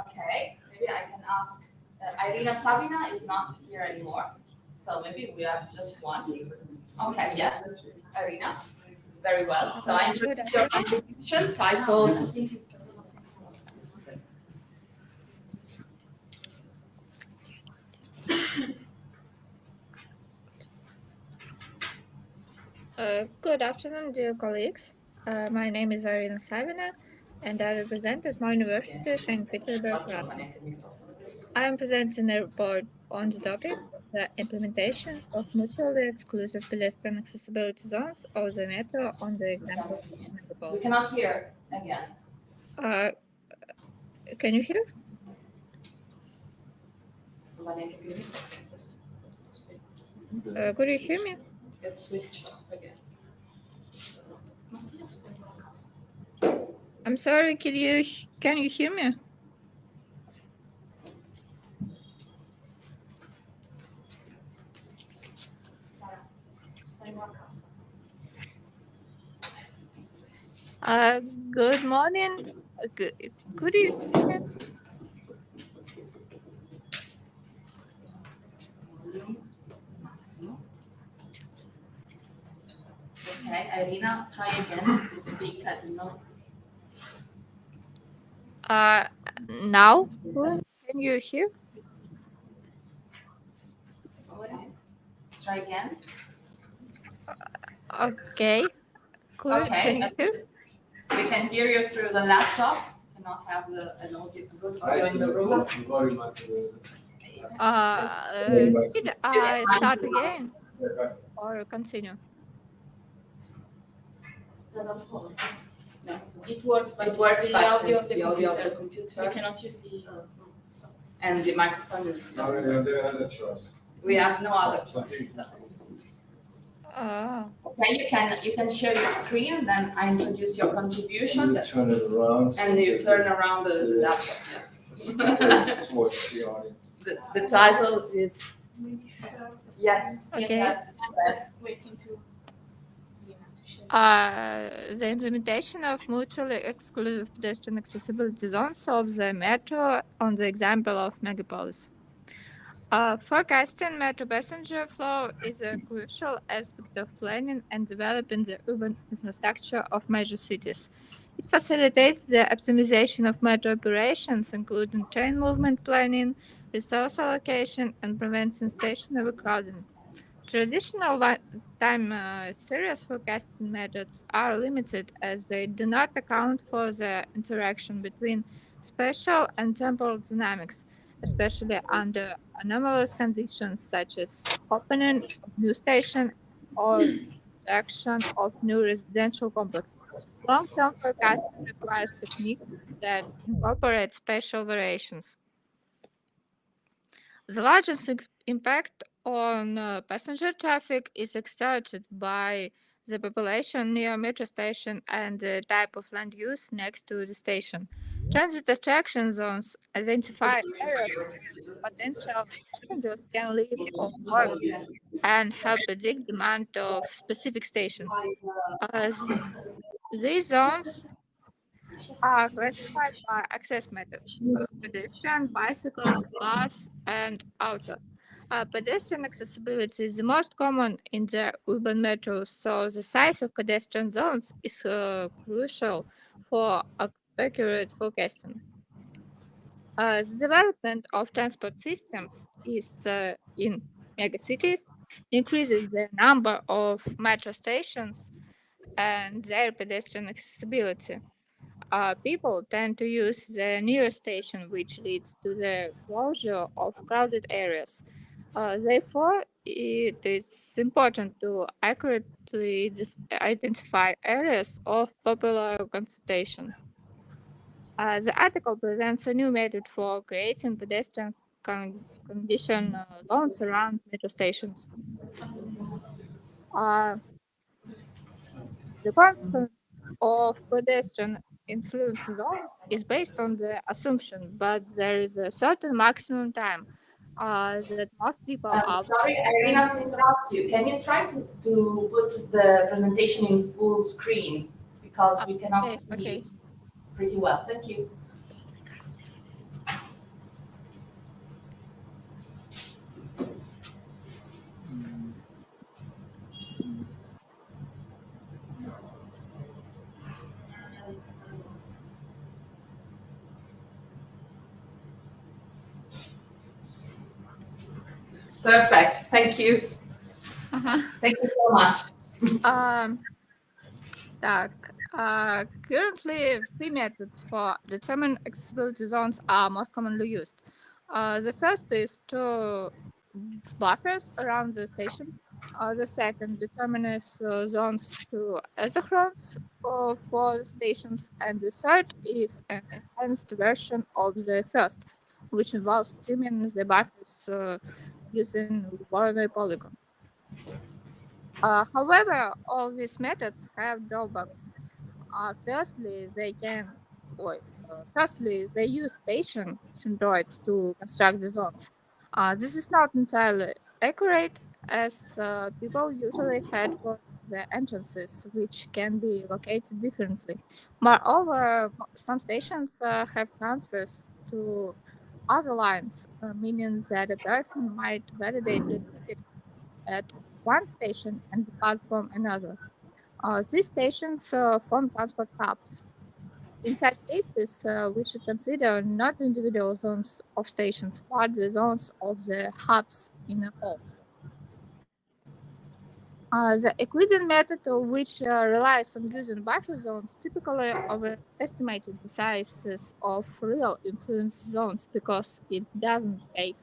Okay, maybe I can ask. Irina Savina is not here anymore, so maybe we have just one. Okay, yes, Irina, very well. So I introduce your contribution titled. Good afternoon, dear colleagues. My name is Irina Savina, and I represent at my university, St. Petersburg, Russia. I am presenting a report on the topic, the implementation of mutually exclusive pedestrian accessibility zones of the metro on the example of We Megapol. cannot hear again. Can you hear? Could you hear me? It's switched off again. I'm sorry, can you hear me? Good morning. Could you hear me? Okay, Irina, try again to speak. I don't know. Now, can you hear? Try again. Okay. Cool. Okay. Can you hear? We can hear you through the laptop. Cannot have good audio in the room. Did I start again or continue? No, it works, but It works, the but audio it's of the audio of the You computer cannot use the. and the microphone is. We have no other choice. So. Okay, you can share your screen. Then I introduce your contribution. You turn it around. And you turn around the laptop. Speakers towards the audience. The title is. Yes. Okay. Yes. Waiting to. The implementation of mutually exclusive pedestrian accessibility zones of the metro on the example of megapolis. Forecasting metro passenger flow is a crucial aspect of planning and developing the urban infrastructure of major cities. It facilitates the optimization of metro operations, including train movement planning, resource allocation, and preventing station overcrowding. Traditional time series forecasting methods are limited as they do not account for the interaction between spatial and temporal dynamics, especially under anomalous conditions such as opening of new station or construction of new residential complex. Long-term forecasting requires techniques that incorporate spatial variations. The largest impact on passenger traffic is exerted by the population near metro station and the type of land use next to the station. Transit attraction zones identify areas where potential passengers can live or work and help predict demand of specific stations. As these zones are classified by access methods: pedestrian, bicycles, bus, and auto. Pedestrian accessibility is the most common in the urban metros, so the size of pedestrian zones is crucial for accurate forecasting. The development of transport systems is in megacities increases the number of metro stations and their pedestrian accessibility. People tend to use the nearest station, which leads to the closure of crowded areas. Therefore, it is important to accurately identify areas of popular concentration. The article presents a new method for creating pedestrian condition zones around metro stations. Uh, the concept of pedestrian influence zones is based on the assumption, but there is a certain maximum time that most people are. Sorry, Irina, to interrupt you. Can you try to put the presentation in full screen? Because we cannot see Okay. pretty well. Thank you. Perfect. Thank you. Thank you so much. Currently, three methods for determining accessibility zones are most commonly used. The first is to buffers around the stations. The second determines zones to isochrones for the stations. And the third is an enhanced version of the first, which involves trimming the buffers using Voronoi polygons. However, all these methods have drawbacks. Firstly, they use station centroids to construct the zones. This is not entirely accurate, as people usually head for the entrances, which can be located differently. Moreover, some stations have transfers to other lines, meaning that a person might validate the ticket at one station and depart from another. These stations form transport hubs. In such cases, we should consider not individual zones of stations, but the zones of the hubs in a whole. The Euclidean method, which relies on using buffer zones, typically overestimated the sizes of real influence zones because it doesn't take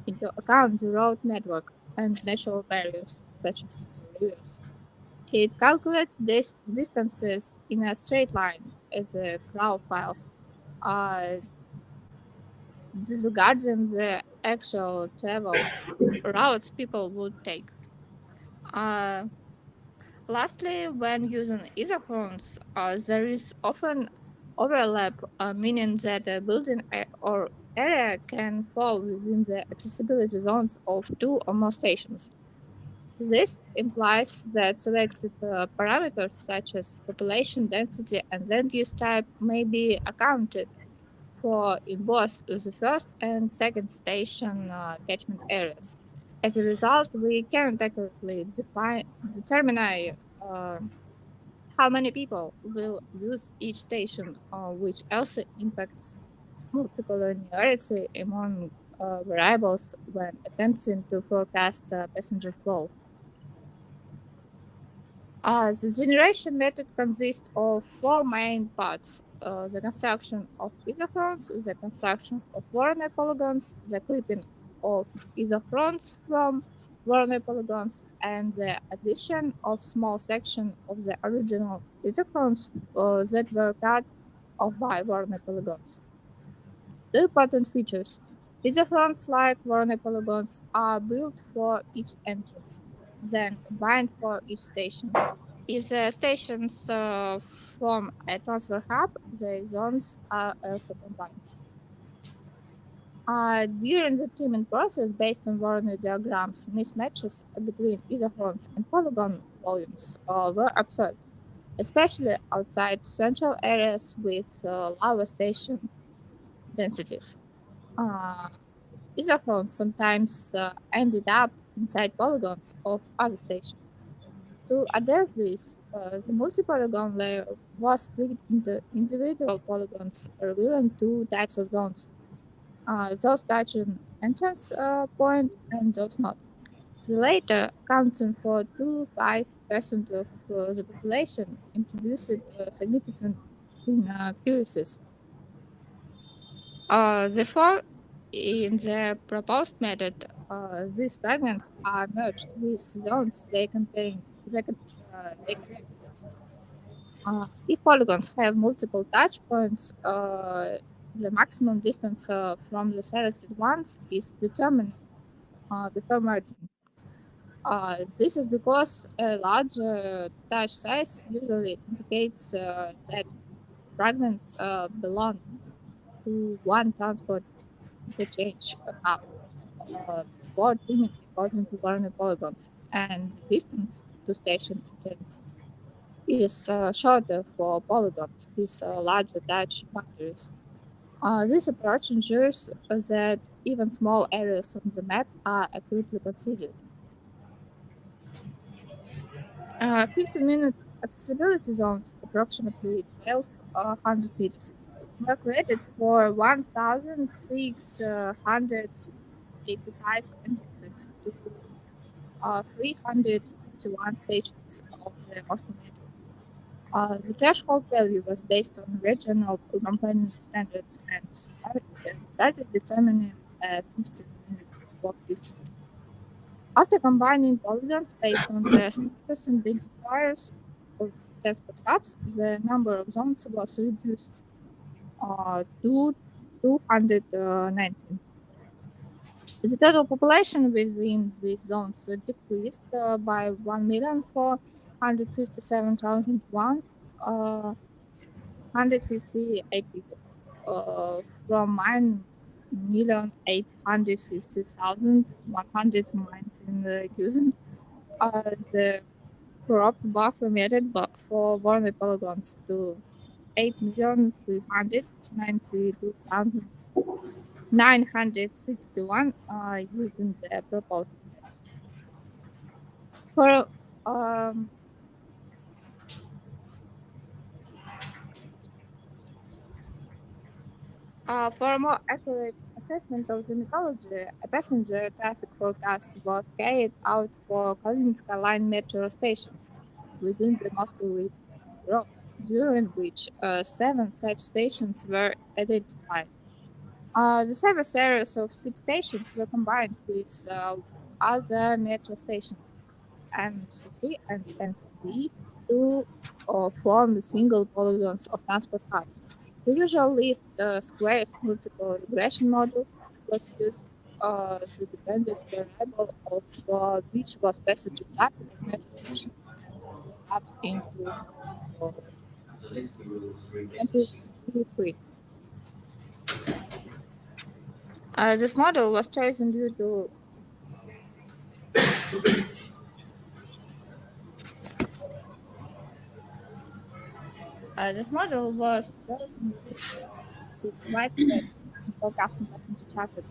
into account the road network and natural barriers such as rivers. It calculates these distances in a straight line as the crow files, disregarding the actual travel routes people would take. Uh, Lastly, when using isochrones, there is often overlap, meaning that a building or area can fall within the accessibility zones of two or more stations. This implies that selected parameters such as population density and land use type may be accounted for in both the first and second station catchment areas. As a result, we can't accurately determine how many people will use each station, which also impacts multicollinearity among variables when attempting to forecast passenger flow. The generation method consists of four main parts: the construction of isochrons, the construction of Voronoi polygons, the clipping of isochrons from Voronoi polygons, and the addition of small section of the original isochrons that were cut off by Voronoi polygons. Two important features: isochrons, like Voronoi polygons, are built for each entrance, then combined for each station. If the stations form a transfer hub, the zones are also combined. During the teaming process, based on Voronoi diagrams, mismatches between isochrons and polygon volumes were observed, especially outside central areas with lower station densities. Isochrons sometimes ended up inside polygons of other stations. To address this, the multi-polygon layer was split into individual polygons, revealing two types of zones: those touching entrance point and those not. The latter, accounting for 5% of the population, introduced significant inaccuracies. Therefore, in the proposed method, these fragments are merged with zones they contain they characterize. If polygons have multiple touch points, the maximum distance from the selected ones is determined before merging. This is because a larger touch size usually indicates that fragments belong to one transport interchange hub before teaming according to Warner polygons, and the distance to station entrance is shorter for polygons with larger touch boundaries. This approach ensures that even small areas on the map are accurately considered. 15-minute accessibility zones, approximately 1,200 meters, were created for 1,685 entrances to 351 stations of the Moscow metro. The threshold value was based on regional component standards and started determining a 15-minute walk distance. After combining polygons based on the status identifiers of transport hubs, the number of zones was reduced to 219. The total population within these zones decreased by 1,457,158 people, from 9,850,119 using the corrupt buffer method for Voronoi polygons to 8,392,961 using the proposed method. For for a more accurate assessment of the mythology, a passenger traffic forecast was carried out for Kalininska Line metro stations within the Moscow road, during which 7 such stations were identified. The service areas of 6 stations were combined with other metro stations, MCC and MCD, to form single polygons of transport hubs. The usual least squares multiple regression model was used. The dependent variable of which was passenger traffic at metro stations and transport hubs into 2023. This model was chosen due to this model was chosen due to widespread forecasting passenger traffic.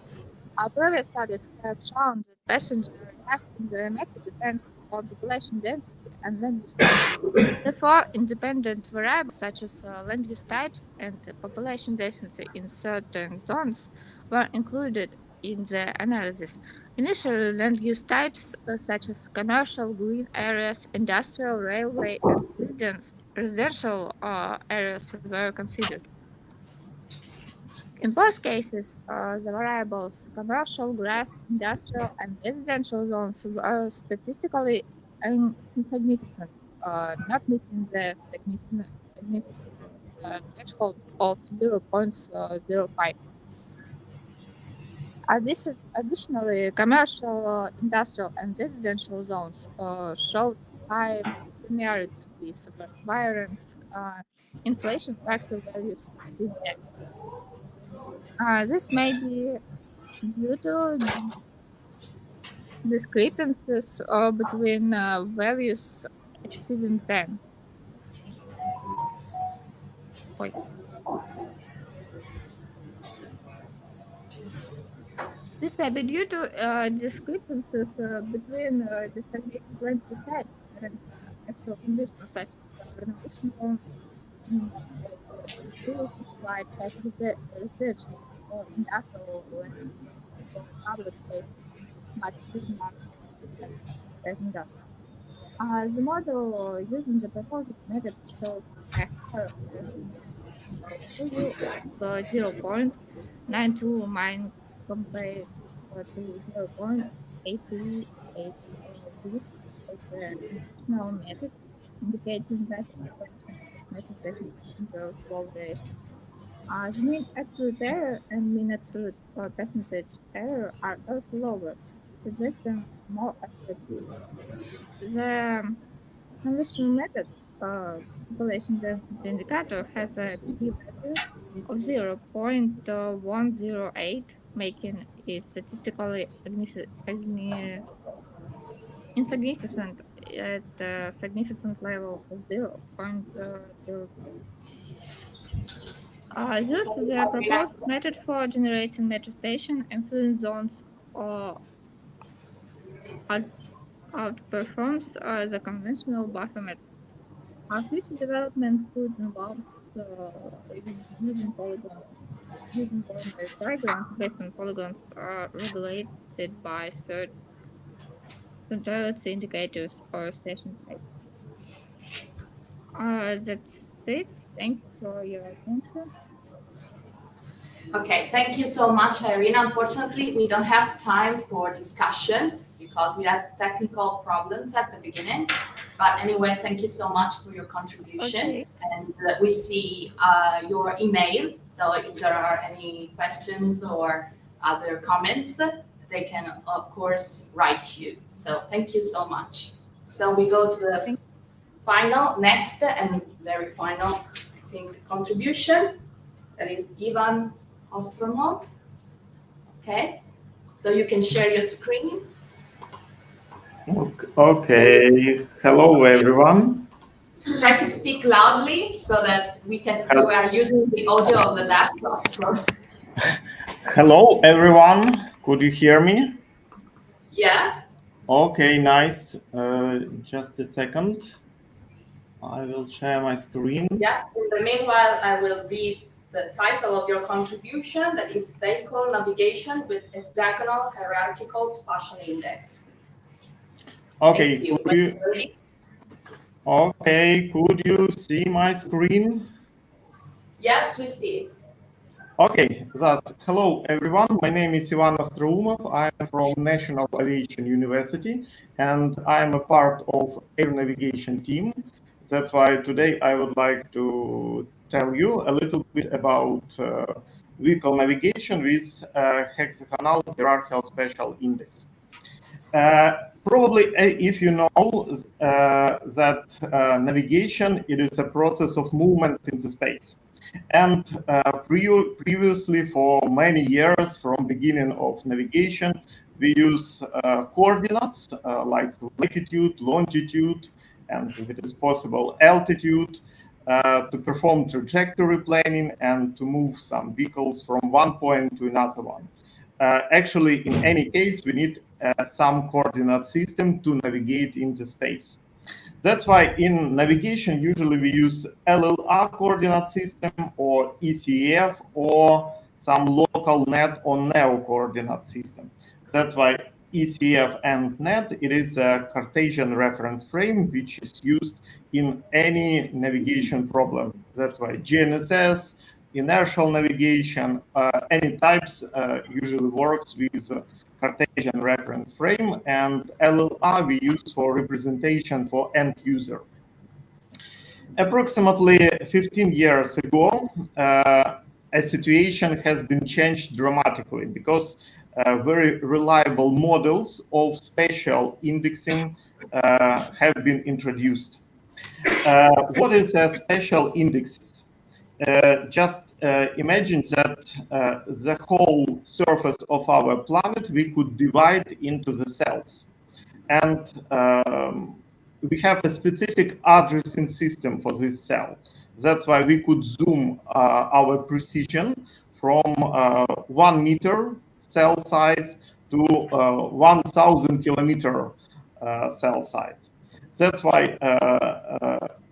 Our previous studies have shown that passenger traffic in the metro depends on population density and land use patterns. Therefore, independent variables such as land use types and population density in certain zones were included in the analysis. Initially, land use types such as commercial, green areas, industrial, railway, and residential areas were considered. In both cases, the variables commercial, grass, industrial, and residential zones were statistically insignificant, not meeting the significance threshold of 0.05. Additionally, commercial, industrial, and residential zones showed high similarity with variance inflation factor values exceed X. This may be due to discrepancies between values exceeding 10. Wait. This may be due to discrepancies between the designated land use types and actual conditions such as renovation homes in previously slide as residential or industrial land or public spaces, but did not as industrial. The model using the proposed method shows a higher value of 0.92 mine compared to 0.838 this is the conventional method, indicating that expansion of vegetation under flow rate. The mean absolute error and mean absolute percentage error are also lower, suggesting more accurate use. The conventional methods population density indicator has a p-value of 0.108, making it statistically insignificant at a significant level of 0.02. Thus, the proposed method for generating metro station influence zones outperforms the conventional buffer method. Future development could involve using polygons, using boundary diagrams based on polygons regulated by centrality indicators or station type. That's it. Thank you for your attention. Okay, thank you so much, Irina. Unfortunately, we don't have time for discussion because we had technical problems at the beginning. But anyway, thank you so much for your contribution. Okay. And we see your email. So if there are any questions or other comments, they can, of course, write you. So thank you so much. So we go to the final, next, and very final, I think, contribution. That is Ivan Ostromov. Okay, so you can share your screen. Okay, hello everyone. Try to speak loudly so that we are using the audio of the laptop. So. Hello everyone, could you hear me? Yeah. Okay, nice. Just a second. I will share my screen. Yeah, in the meanwhile, I will read the title of your contribution, that is Vehicle Navigation with Hexagonal Hierarchical Spatial Index. Okay, could you see my screen? Yes, we see it. Okay, thus, hello everyone. My name is Ivan Ostroumov. I am from National Aviation University and I am a part of air navigation team. That's why today I would like to tell you a little bit about vehicle navigation with hexagonal hierarchical spatial index. Probably if you know that navigation, it is a process of movement in the space. And previously, for many years, from beginning of navigation, we use coordinates like latitude, longitude, and if it is possible, altitude to perform trajectory planning and to move some vehicles from one point to another one. Actually, in any case, we need some coordinate system to navigate in the space. That's why in navigation, usually we use LLR coordinate system or ECF or some local net or neo coordinate system. That's why ECF and net, it is a Cartesian reference frame which is used in any navigation problem. That's why GNSS, inertial navigation, any types usually works with Cartesian reference frame, and LLR we use for representation for end user. Approximately 15 years ago, a situation has been changed dramatically because very reliable models of spatial indexing have been introduced. What is a spatial indexes? Just imagine that the whole surface of our planet we could divide into the cells, and we have a specific addressing system for this cell. That's why we could zoom our precision from 1 meter cell size to 1,000 kilometer cell size. That's why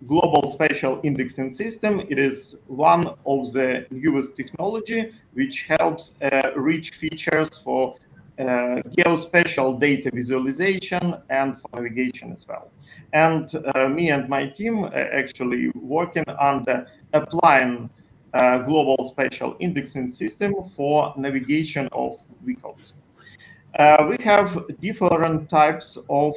global spatial indexing system, it is one of the newest technology which helps reach features for geospatial data visualization and for navigation as well. And me and my team actually working on the applying global spatial indexing system for navigation of vehicles. We have different types of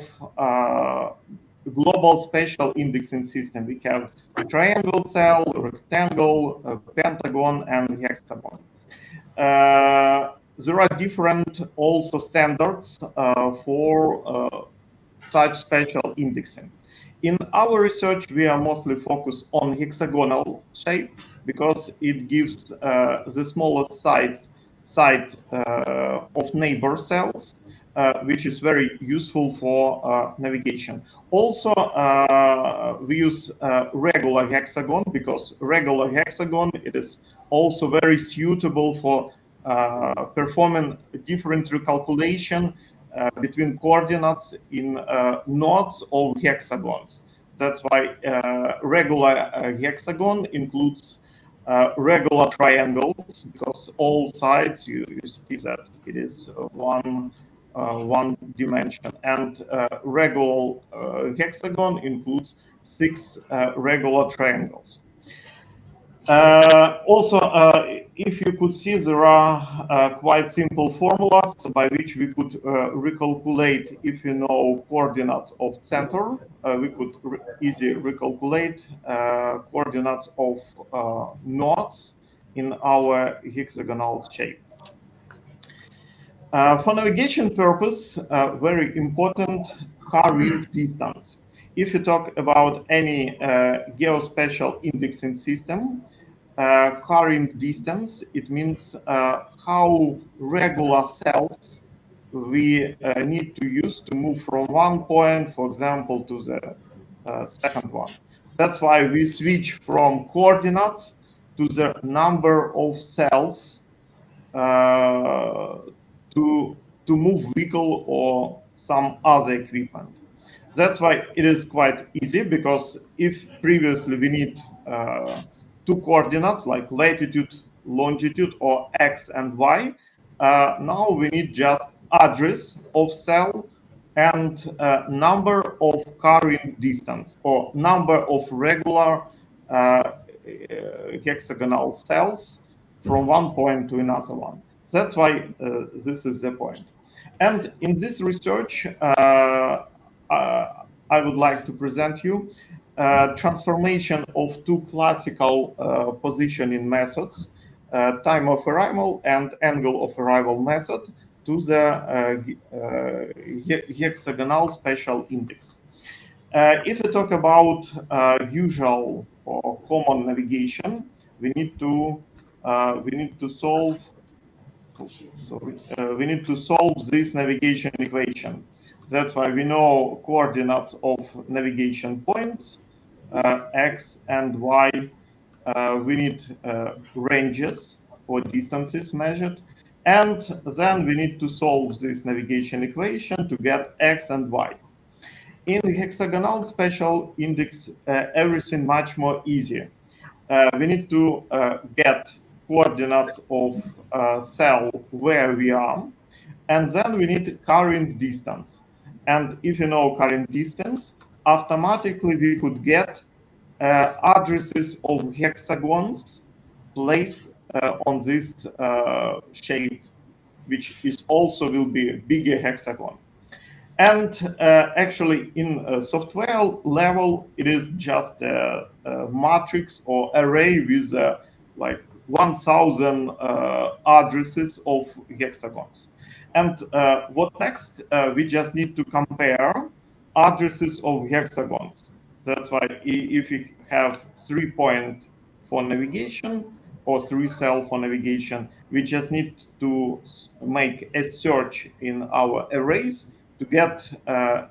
global spatial indexing system. We have triangle cell, rectangle, pentagon, and hexagon. There are different also standards for such spatial indexing. In our research, we are mostly focused on hexagonal shape because it gives the smallest size of neighbor cells, which is very useful for navigation. Also, we use regular hexagon because regular hexagon, it is also very suitable for performing different recalculation between coordinates in nodes or hexagons. That's why regular hexagon includes regular triangles, because all sides you see that it is one dimension, and regular hexagon includes 6 regular triangles. Also, if you could see, there are quite simple formulas by which we could recalculate. If you know coordinates of center, we could easily recalculate coordinates of nodes in our hexagonal shape. For navigation purpose, very important carrying distance. If you talk about any geospatial indexing system, carrying distance, it means how regular cells we need to use to move from one point, for example, to the second one. That's why we switch from coordinates to the number of cells to move vehicle or some other equipment. That's why it is quite easy, because if previously we need 2 coordinates like latitude, longitude, or x and y, now we need just address of cell and number of carrying distance, or number of regular hexagonal cells from one point to another one. That's why this is the point. And in this research, I would like to present you transformation of 2 classical positioning methods, time of arrival and angle of arrival method, to the hexagonal spatial index. If we talk about usual or common navigation, we need to solve this navigation equation. That's why we know coordinates of navigation points, x and y. We need ranges or distances measured, and then we need to solve this navigation equation to get x and y. In hexagonal spatial index, everything much more easier. We need to get coordinates of cell where we are, and then we need current distance. And if you know current distance, automatically we could get addresses of hexagons placed on this shape, which is also will be a bigger hexagon. And actually, in software level, it is just a matrix or array with like 1,000 addresses of hexagons. And what next? We just need to compare addresses of hexagons. That's why if we have 3 point for navigation or 3 cell for navigation, we just need to make a search in our arrays to get a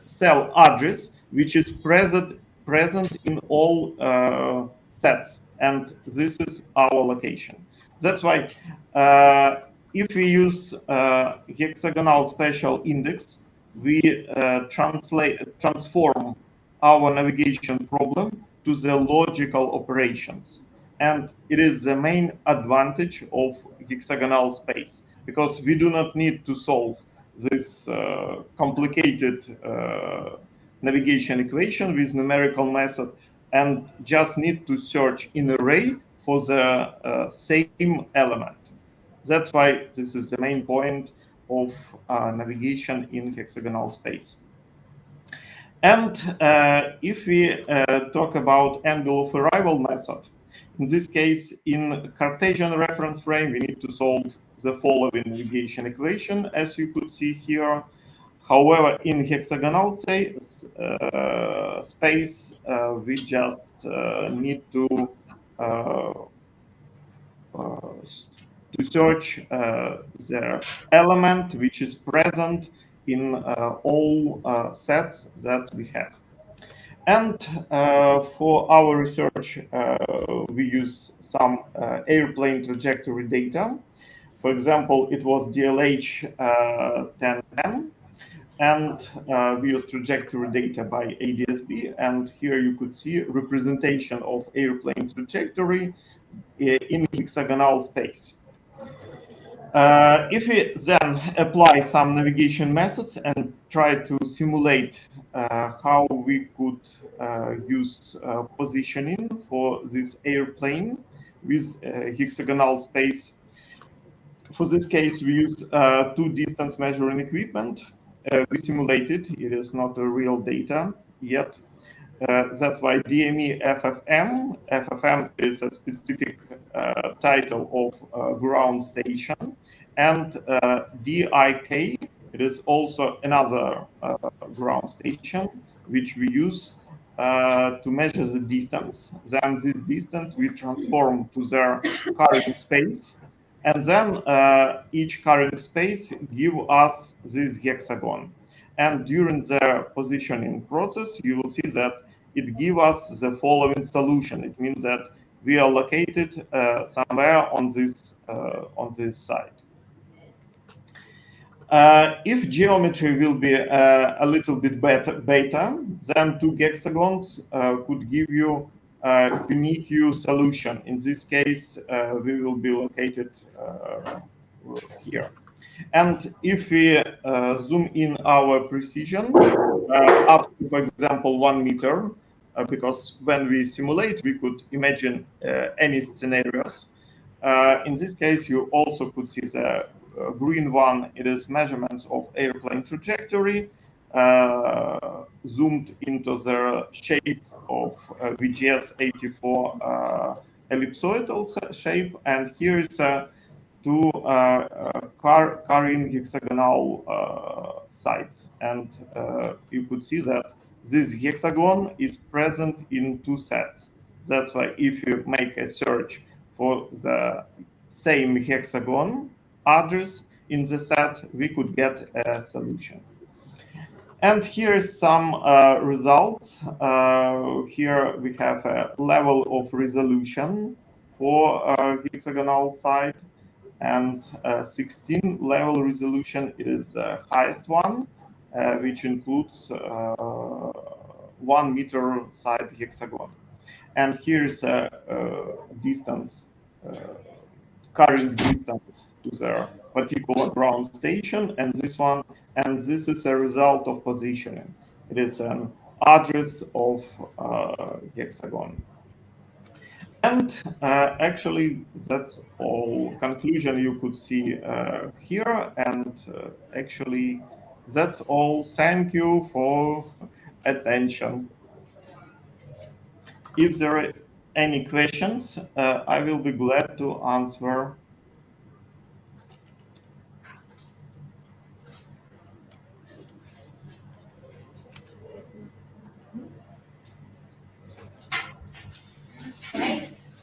cell address which is present in all sets, and this is our location. That's why if we use hexagonal spatial index, we transform our navigation problem to the logical operations. And it is the main advantage of hexagonal space, because we do not need to solve this complicated navigation equation with numerical method, and just need to search in array for the same element. That's why this is the main point of navigation in hexagonal space. And if we talk about angle of arrival method, in this case, in Cartesian reference frame, we need to solve the following navigation equation, as you could see here. However, in hexagonal space, we just need to search the element which is present in all sets that we have. And for our research, we use some airplane trajectory data. For example, it was DLH 1010, and we use trajectory data by ADSB. And here you could see representation of airplane trajectory in hexagonal space. If we then apply some navigation methods and try to simulate how we could use positioning for this airplane with hexagonal space, for this case, we use two distance measuring equipment. We simulated, it is not a real data yet. That's why DME FFM. FFM is a specific title of ground station, and DIK, it is also another ground station which we use to measure the distance. Then this distance we transform to their current space, and then each current space give us this hexagon. And during the positioning process, you will see that it gives us the following solution. It means that we are located somewhere on this side. If geometry will be a little bit better, then two hexagons could give you a unique solution. In this case, we will be located here. And if we zoom in our precision up to, for example, 1 meter, because when we simulate, we could imagine any scenarios. In this case, you also could see the green one. It is measurements of airplane trajectory zoomed into the shape of VGS 84 ellipsoidal shape. And here is two carrying hexagonal sides. And you could see that this hexagon is present in two sets. That's why if you make a search for the same hexagon address in the set, we could get a solution. And here is some results. Here we have a level of resolution for hexagonal side, and 16 level resolution is the highest one, which includes 1 meter side hexagon. and here's a distance, carrying distance to their particular ground station, and this one, and this is a result of positioning. It is an address of hexagon. And actually, that's all conclusion you could see here. And actually, that's all. Thank you for attention. If there are any questions, I will be glad to answer.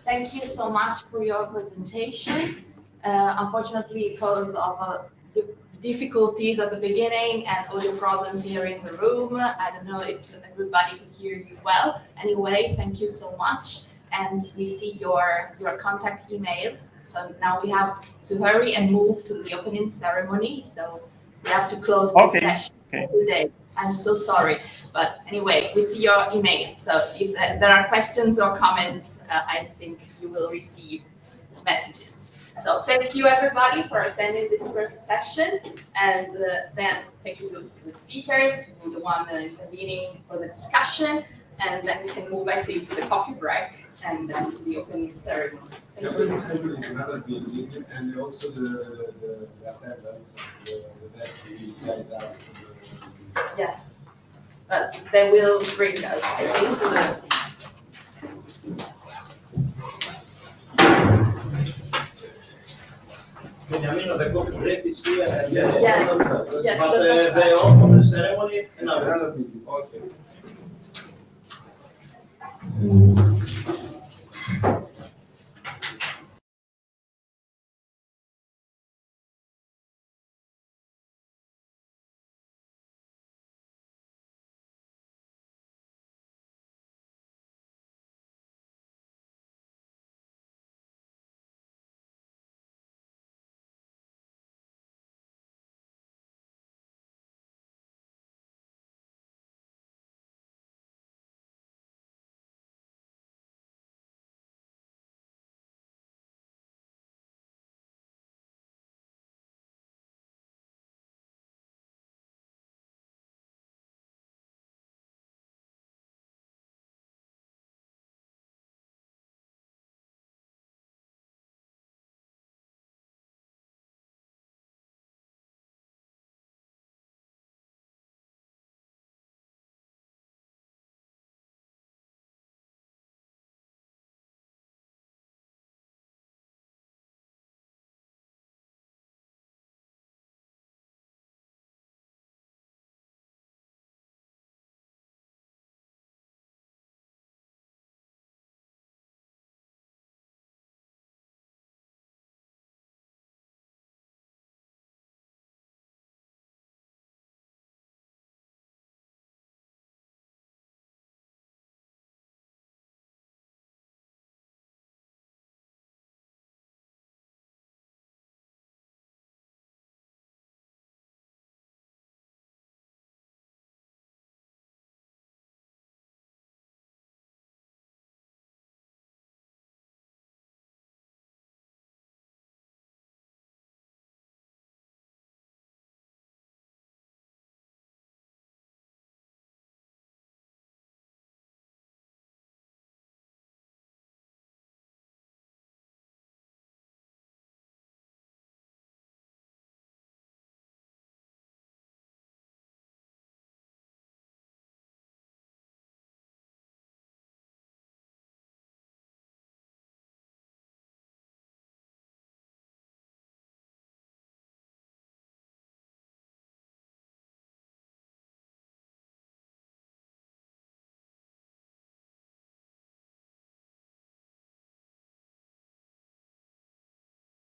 Thank you so much for your presentation. Unfortunately, because of difficulties at the beginning and audio problems here in the room, I don't know if everybody could hear you well. Anyway, thank you so much. And we see your contact email. So now we have to hurry and move to the opening ceremony. So we have to close this session today. I'm so sorry. But anyway, we see your email. So if there are questions or comments, I think you will receive messages. So thank you everybody for attending this first session. And then thank you to the speakers, the one intervening for the discussion. And then we can move, I think, to the coffee break and then to the opening ceremony. Thank you. Another building, and also the attendant, the desk will guide us. Yes, but they will bring us, I think, to the. The coffee break is here. And yes. Yes. But the opening ceremony, another meeting. Okay.